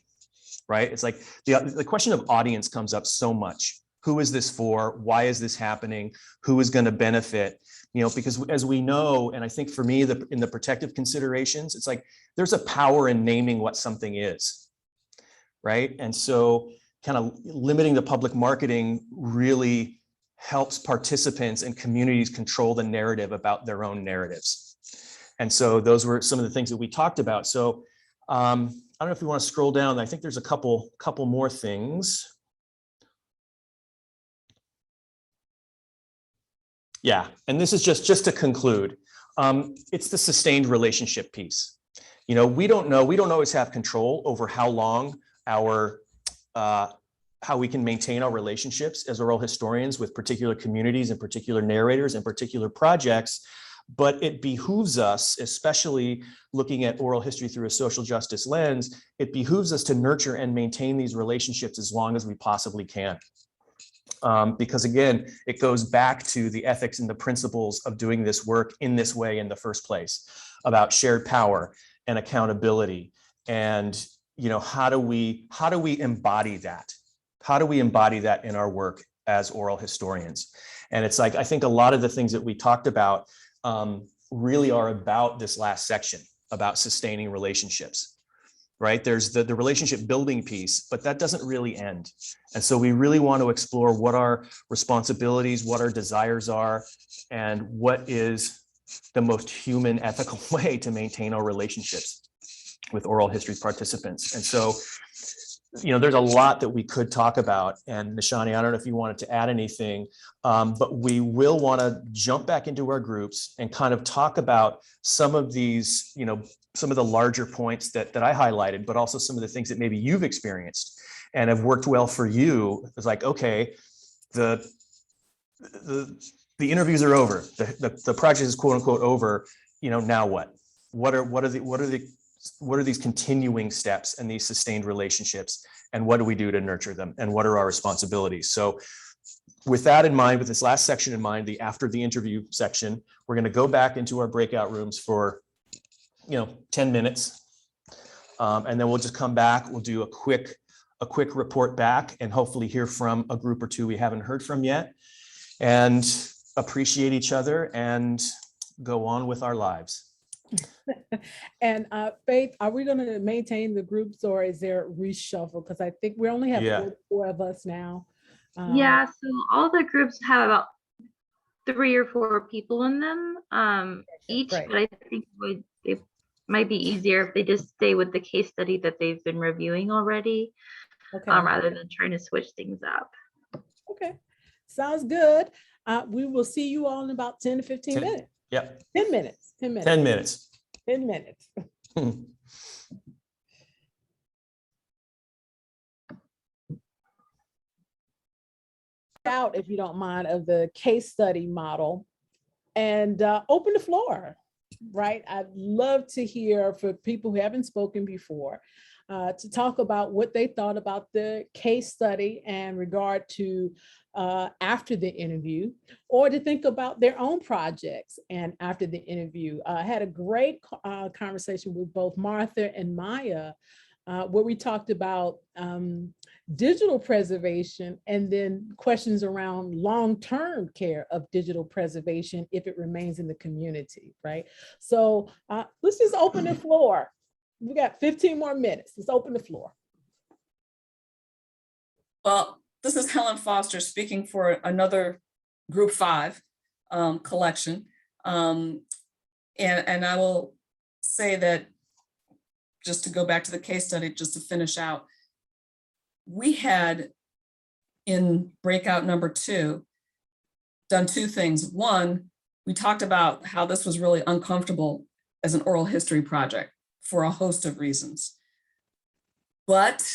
[SPEAKER 1] Right? It's like the question of audience comes up so much. Who is this for? Why is this happening? Who is going to benefit? Because as we know, and I think for me, in the protective considerations, it's like there's a power in naming what something is. right? And so kind of limiting the public marketing really helps participants and communities control the narrative about their own narratives. And so those were some of the things that we talked about. So I don't know if you want to scroll down. I think there's a couple more things. Yeah, and this is just to conclude. It's the sustained relationship piece. You know, we don't always have control over how long how we can maintain our relationships as oral historians with particular communities and particular narrators and particular projects, but it behooves us, especially looking at oral history through a social justice lens, it behooves us to nurture and maintain these relationships as long as we possibly can. Because again, it goes back to the ethics and the principles of doing this work in this way in the first place, about shared power and accountability. And, you know, how do we embody that? How do we embody that in our work as oral historians? And it's like, I think a lot of the things that we talked about really are about this last section, about sustaining relationships. Right? There's the relationship building piece, but that doesn't really end. And so we really want to explore what our responsibilities, what our desires are, and what is the most human, ethical way to maintain our relationships with oral history participants. And so, you know, there's a lot that we could talk about. And Nishani, I don't know if you wanted to add anything, but we will want to jump back into our groups and kind of talk about some of these, you know, some of the larger points that I highlighted, but also some of the things that maybe you've experienced and have worked well for you. It's like, okay, the interviews are over, the project is quote unquote over. You know, now what? What are these continuing steps and these sustained relationships, and what do we do to nurture them, and what are our responsibilities? So with that in mind, with this last section in mind, the after the interview section, we're going to go back into our breakout rooms for 10 minutes. And then we'll just come back. We'll do a quick report back and hopefully hear from a group or two we haven't heard from yet, and appreciate each other and go on with our lives.
[SPEAKER 2] And Faith, are we going to maintain the groups, or is there reshuffle? Because I think we only have four of us now.
[SPEAKER 3] Yeah, so all the groups have about 3 or 4 people in them each, but I think it might be easier if they just stay with the case study that they've been reviewing already, rather than trying to switch things up. Okay,
[SPEAKER 2] sounds good. We will see you all in about 10 to 15 minutes.
[SPEAKER 1] Yep.
[SPEAKER 2] 10 minutes. 10 minutes.
[SPEAKER 1] 10 minutes.
[SPEAKER 2] 10 minutes. Out, if you don't mind, of the case study model and open the floor, right? I'd love to hear for people who haven't spoken before to talk about what they thought about the case study in regard to after the interview, or to think about their own projects and after the interview. I had a great conversation with both Martha and Maya where we talked about digital preservation and then questions around long-term care of digital preservation if it remains in the community, right? So let's just open the floor. We got 15 more minutes. Let's open the floor.
[SPEAKER 17] Well, this is Helen Foster speaking for another Group 5 collection. And I will say that, just to go back to the case study, just to finish out, we had in breakout number 2 done 2 things. One, we talked about how this was really uncomfortable as an oral history project for a host of reasons. But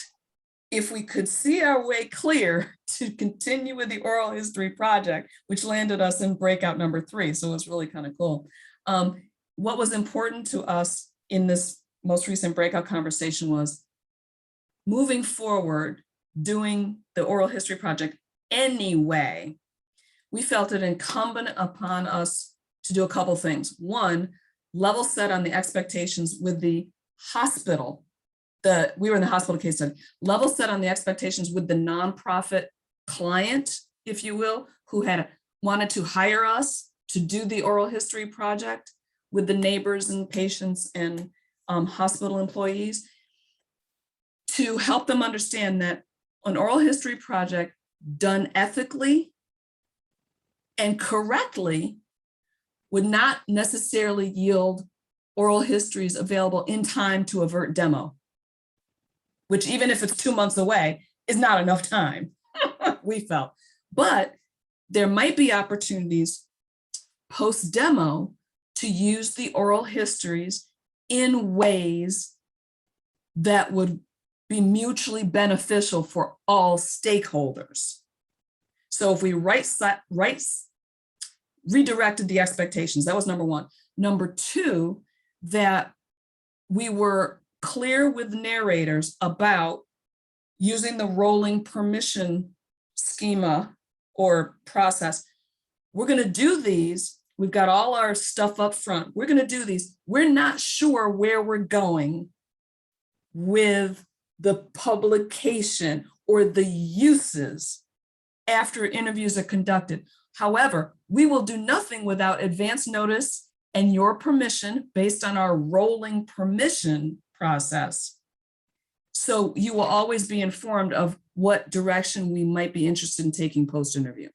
[SPEAKER 17] if we could see our way clear to continue with the oral history project, which landed us in breakout number 3, so it was really kind of cool. What was important to us in this most recent breakout conversation was moving forward, doing the oral history project anyway. We felt it incumbent upon us to do a couple things. One, level set on the expectations with the hospital. We were in the hospital case study. Level set on the expectations with the nonprofit client, if you will, who had wanted to hire us to do the oral history project with the neighbors and patients and hospital employees. to help them understand that an oral history project done ethically and correctly would not necessarily yield oral histories available in time to avert demo, which even if it's 2 months away is not enough time, we felt. But there might be opportunities post-demo to use the oral histories in ways that would be mutually beneficial for all stakeholders. So if we redirected the expectations, that was number one. Number two, that we were clear with narrators about using the rolling permission schema or process. We're going to do these. We've got all our stuff up front. We're going to do these. We're not sure where we're going with the publication or the uses after interviews are conducted. However, we will do nothing without advance notice and your permission based on our rolling permission process. So you will always be informed of what direction we might be interested in taking post-interview.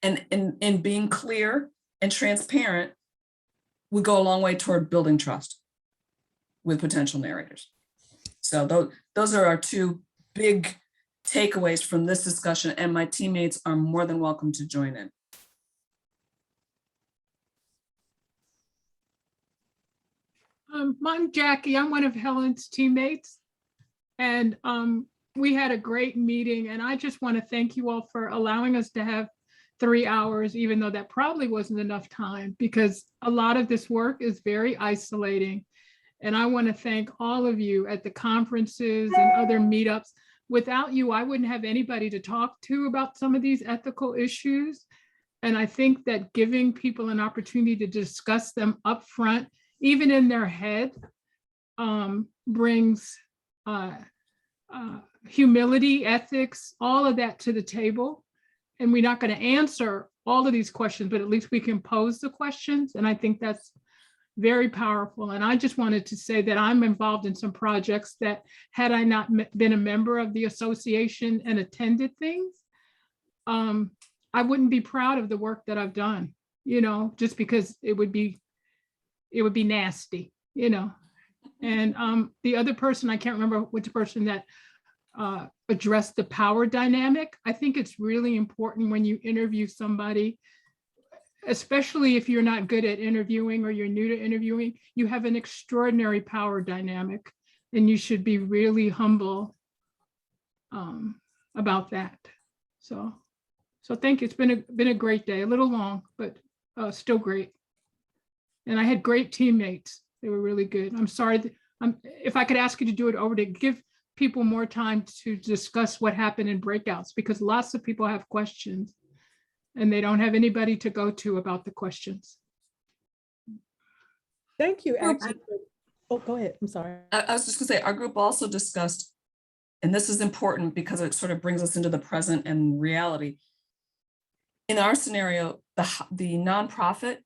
[SPEAKER 17] And being clear and transparent would go a long way toward building trust with potential narrators. So those are our two big takeaways from this discussion, and my teammates are more than welcome to join in.
[SPEAKER 18] I'm Jackie. I'm one of Helen's teammates, and we had a great meeting, and I just want to thank you all for allowing us to have 3 hours, even though that probably wasn't enough time, because a lot of this work is very isolating. And I want to thank all of you at the conferences and other meetups. Without you, I wouldn't have anybody to talk to about some of these ethical issues. And I think that giving people an opportunity to discuss them up front, even in their head, brings humility, ethics, all of that to the table. And we're not going to answer all of these questions, but at least we can pose the questions. And I think that's very powerful. And I just wanted to say that I'm involved in some projects that, had I not been a member of the association and attended things, I wouldn't be proud of the work that I've done, you know, just because it would be nasty, you know. And the other person, I can't remember which person that addressed the power dynamic. I think it's really important when you interview somebody, especially if you're not good at interviewing or you're new to interviewing, you have an extraordinary power dynamic, and you should be really humble about that. So thank you. It's been a great day, a little long, but still great. And I had great teammates. They were really good. I'm sorry, if I could ask you to do it over, to give people more time to discuss what happened in breakouts, because lots of people have questions and they don't have anybody to go to about the questions.
[SPEAKER 2] Thank you. Actually, oh, go ahead. I'm sorry.
[SPEAKER 17] I was just gonna say, our group also discussed, and this is important because it sort of brings us into the present and reality. In our scenario, the nonprofit,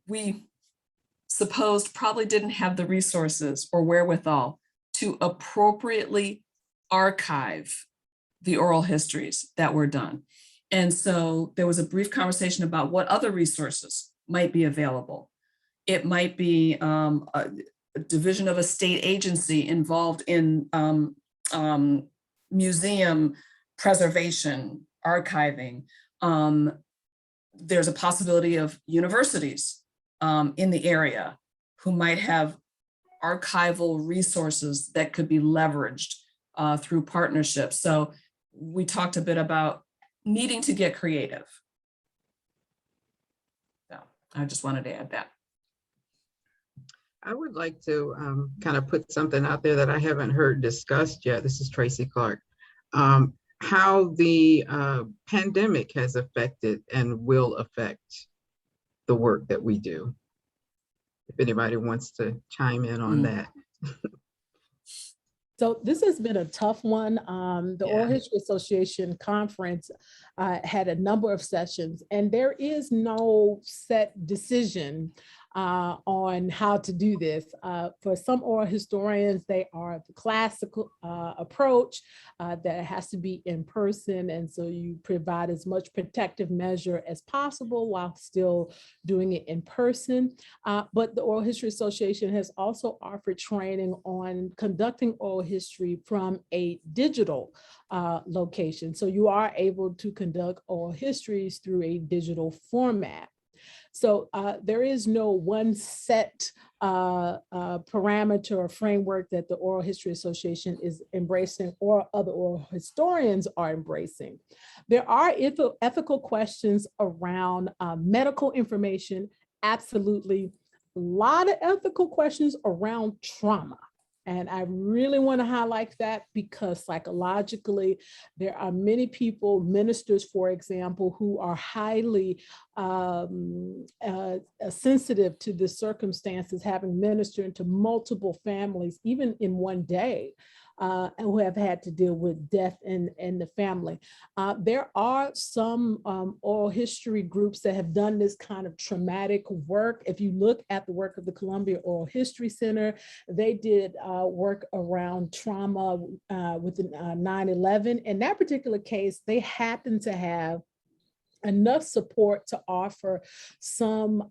[SPEAKER 17] we supposed probably didn't have the resources or wherewithal to appropriately archive the oral histories that were done. And so there was a brief conversation about what other resources might be available. It might be a division of a state agency involved in museum preservation, archiving. There's a possibility of universities in the area who might have archival resources that could be leveraged through partnerships. So we talked a bit about needing to get creative. So I just wanted to add that.
[SPEAKER 19] I would like to kind of put something out there that I haven't heard discussed yet. This is Tracy Clark. How the pandemic has affected and will affect the work that we do. If anybody wants to chime in on that.
[SPEAKER 2] So this has been a tough one. The Oral History Association conference had a number of sessions, and there is no set decision on how to do this. For some oral historians, they are the classical approach that it has to be in person. And so you provide as much protective measure as possible while still doing it in person. But the Oral History Association has also offered training on conducting oral history from a digital location. So you are able to conduct oral histories through a digital format. So there is no one set parameter or framework that the Oral History Association is embracing or other oral historians are embracing. There are ethical questions around medical information, absolutely. A lot of ethical questions around trauma. And I really want to highlight that because psychologically, there are many people, ministers, for example, who are highly sensitive to the circumstances, having ministered to multiple families, even in one day, and who have had to deal with death in the family. There are some oral history groups that have done this kind of traumatic work. If you look at the work of the Columbia Oral History Center, they did work around trauma with 9/11. In that particular case, they happen to have enough support to offer some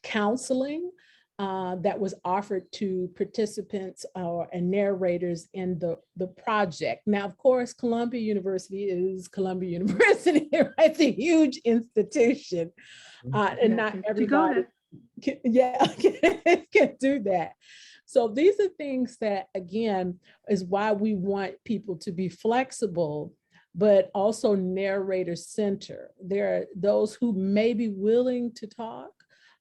[SPEAKER 2] counseling that was offered to participants and narrators in the project. Now, of course, Columbia University is Columbia University, right? It's a huge institution, and not everybody can do that. So these are things that, again, is why we want people to be flexible, but also narrator center. There are those who may be willing to talk,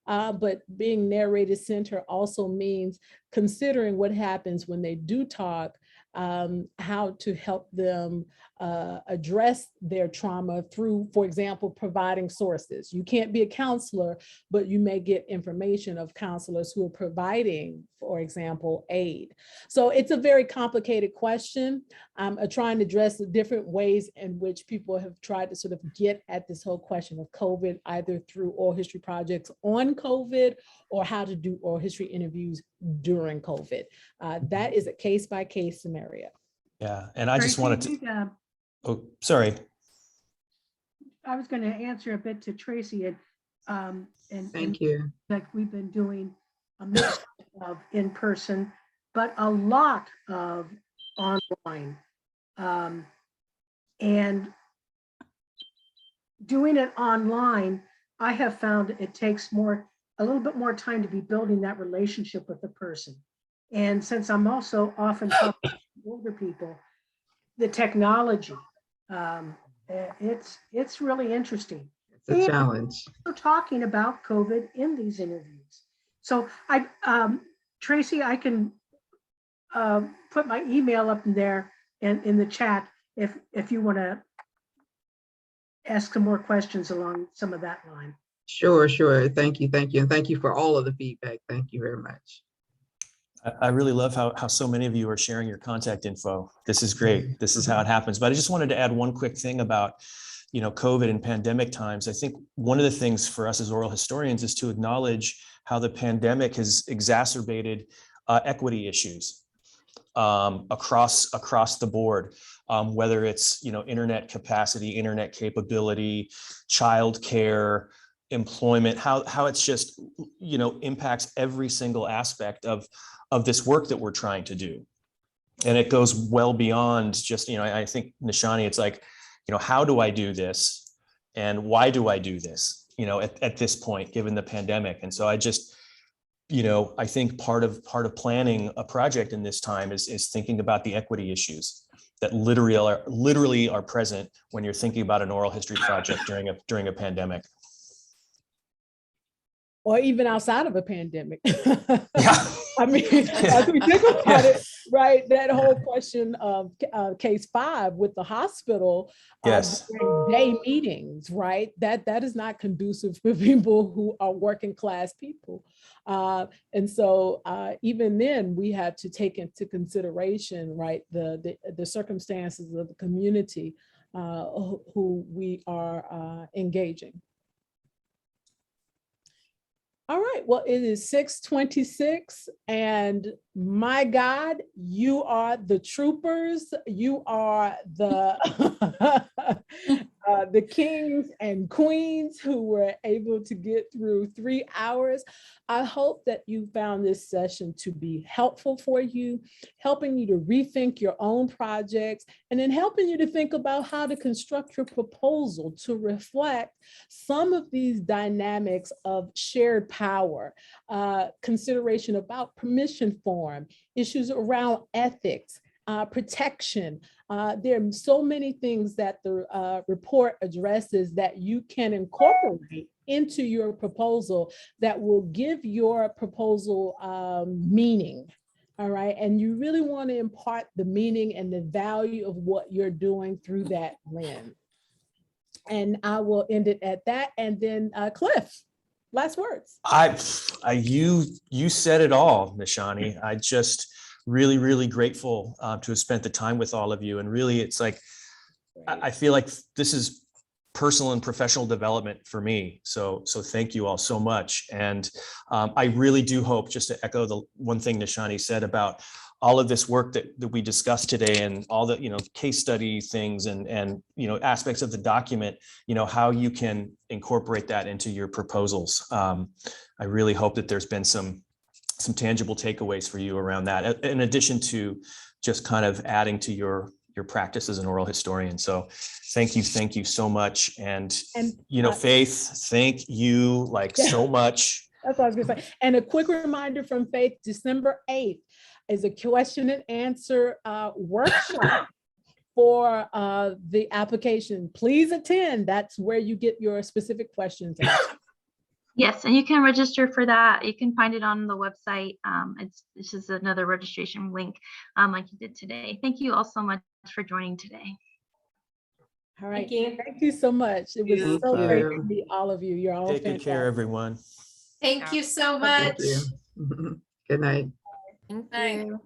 [SPEAKER 2] but being narrator center also means considering what happens when they do talk, how to help them address their trauma through, for example, providing sources. You can't be a counselor, but you may get information of counselors who are providing, for example, aid. So it's a very complicated question. I'm trying to address the different ways in which people have tried to sort of get at this whole question of COVID, either through oral history projects on COVID or how to do oral history interviews during COVID. That is a case-by-case scenario.
[SPEAKER 1] Yeah, and I just wanted to, oh, sorry.
[SPEAKER 20] I was going to answer a bit to Tracy, and
[SPEAKER 19] Thank you.
[SPEAKER 20] like we've been doing a mix of in-person, but a lot of online. And doing it online, I have found it takes a little bit more time to be building that relationship with the person. And since I'm also often talking to older people, the technology, it's really interesting.
[SPEAKER 19] It's a challenge.
[SPEAKER 20] We're talking about COVID in these interviews. So Tracy, I can put my email up in there and in the chat if you want to ask some more questions along some of that line.
[SPEAKER 19] Sure. Thank you. And thank you for all of the feedback. Thank you very much.
[SPEAKER 1] I really love how so many of you are sharing your contact info. This is great. This is how it happens. But I just wanted to add one quick thing about, COVID and pandemic times. I think one of the things for us as oral historians is to acknowledge how the pandemic has exacerbated equity issues across the board, whether it's, internet capacity, internet capability, childcare, employment, how it's just, impacts every single aspect of this work that we're trying to do. And it goes well beyond just, I think, Nishani, it's like, how do I do this? And why do I do this, at this point, given the pandemic? And so I just, I think part of planning a project in this time is thinking about the equity issues that literally are present when you're thinking about an oral history project during a pandemic.
[SPEAKER 2] Or even outside of a pandemic.
[SPEAKER 1] Yeah.
[SPEAKER 2] I mean, as we think about it, right, that whole question of case 5 with the hospital,
[SPEAKER 1] yes,
[SPEAKER 2] day meetings, right? That is not conducive for people who are working class people. And so even then we have to take into consideration, right, the circumstances of the community who we are engaging. All right, well, it is 6:26, and my God, you are the troopers. You are the the kings and queens who were able to get through 3 hours. I hope that you found this session to be helpful for you, helping you to rethink your own projects, and then helping you to think about how to construct your proposal to reflect some of these dynamics of shared power, consideration about permission form, issues around ethics, protection. There are so many things that the report addresses that you can incorporate into your proposal that will give your proposal meaning. All right, and you really want to impart the meaning and the value of what you're doing through that lens. And I will end it at that. And then Cliff, last words.
[SPEAKER 1] You said it all, Nishani. I just really grateful to have spent the time with all of you. And really, it's like, I feel like this is personal and professional development for me. So thank you all so much. And I really do hope, just to echo the one thing Nishani said about all of this work that we discussed today, and all the case study things and aspects of the document, how you can incorporate that into your proposals. I really hope that there's been some tangible takeaways for you around that, in addition to just kind of adding to your practice as an oral historian. So thank you so much. And Faith, thank you so much.
[SPEAKER 2] That's what I was gonna say. And a quick reminder from Faith, December 8th is a question and answer workshop for the application. Please attend. That's where you get your specific questions answered.
[SPEAKER 3] Yes, and you can register for that. You can find it on the website. It's just another registration link like you did today. Thank you all so much for joining today.
[SPEAKER 2] All right. Thank you so much. It was so great to meet all of you. You're all
[SPEAKER 1] Take
[SPEAKER 2] fantastic.
[SPEAKER 1] good care, everyone.
[SPEAKER 16] Thank you so much.
[SPEAKER 19] Good night.
[SPEAKER 3] Thank you.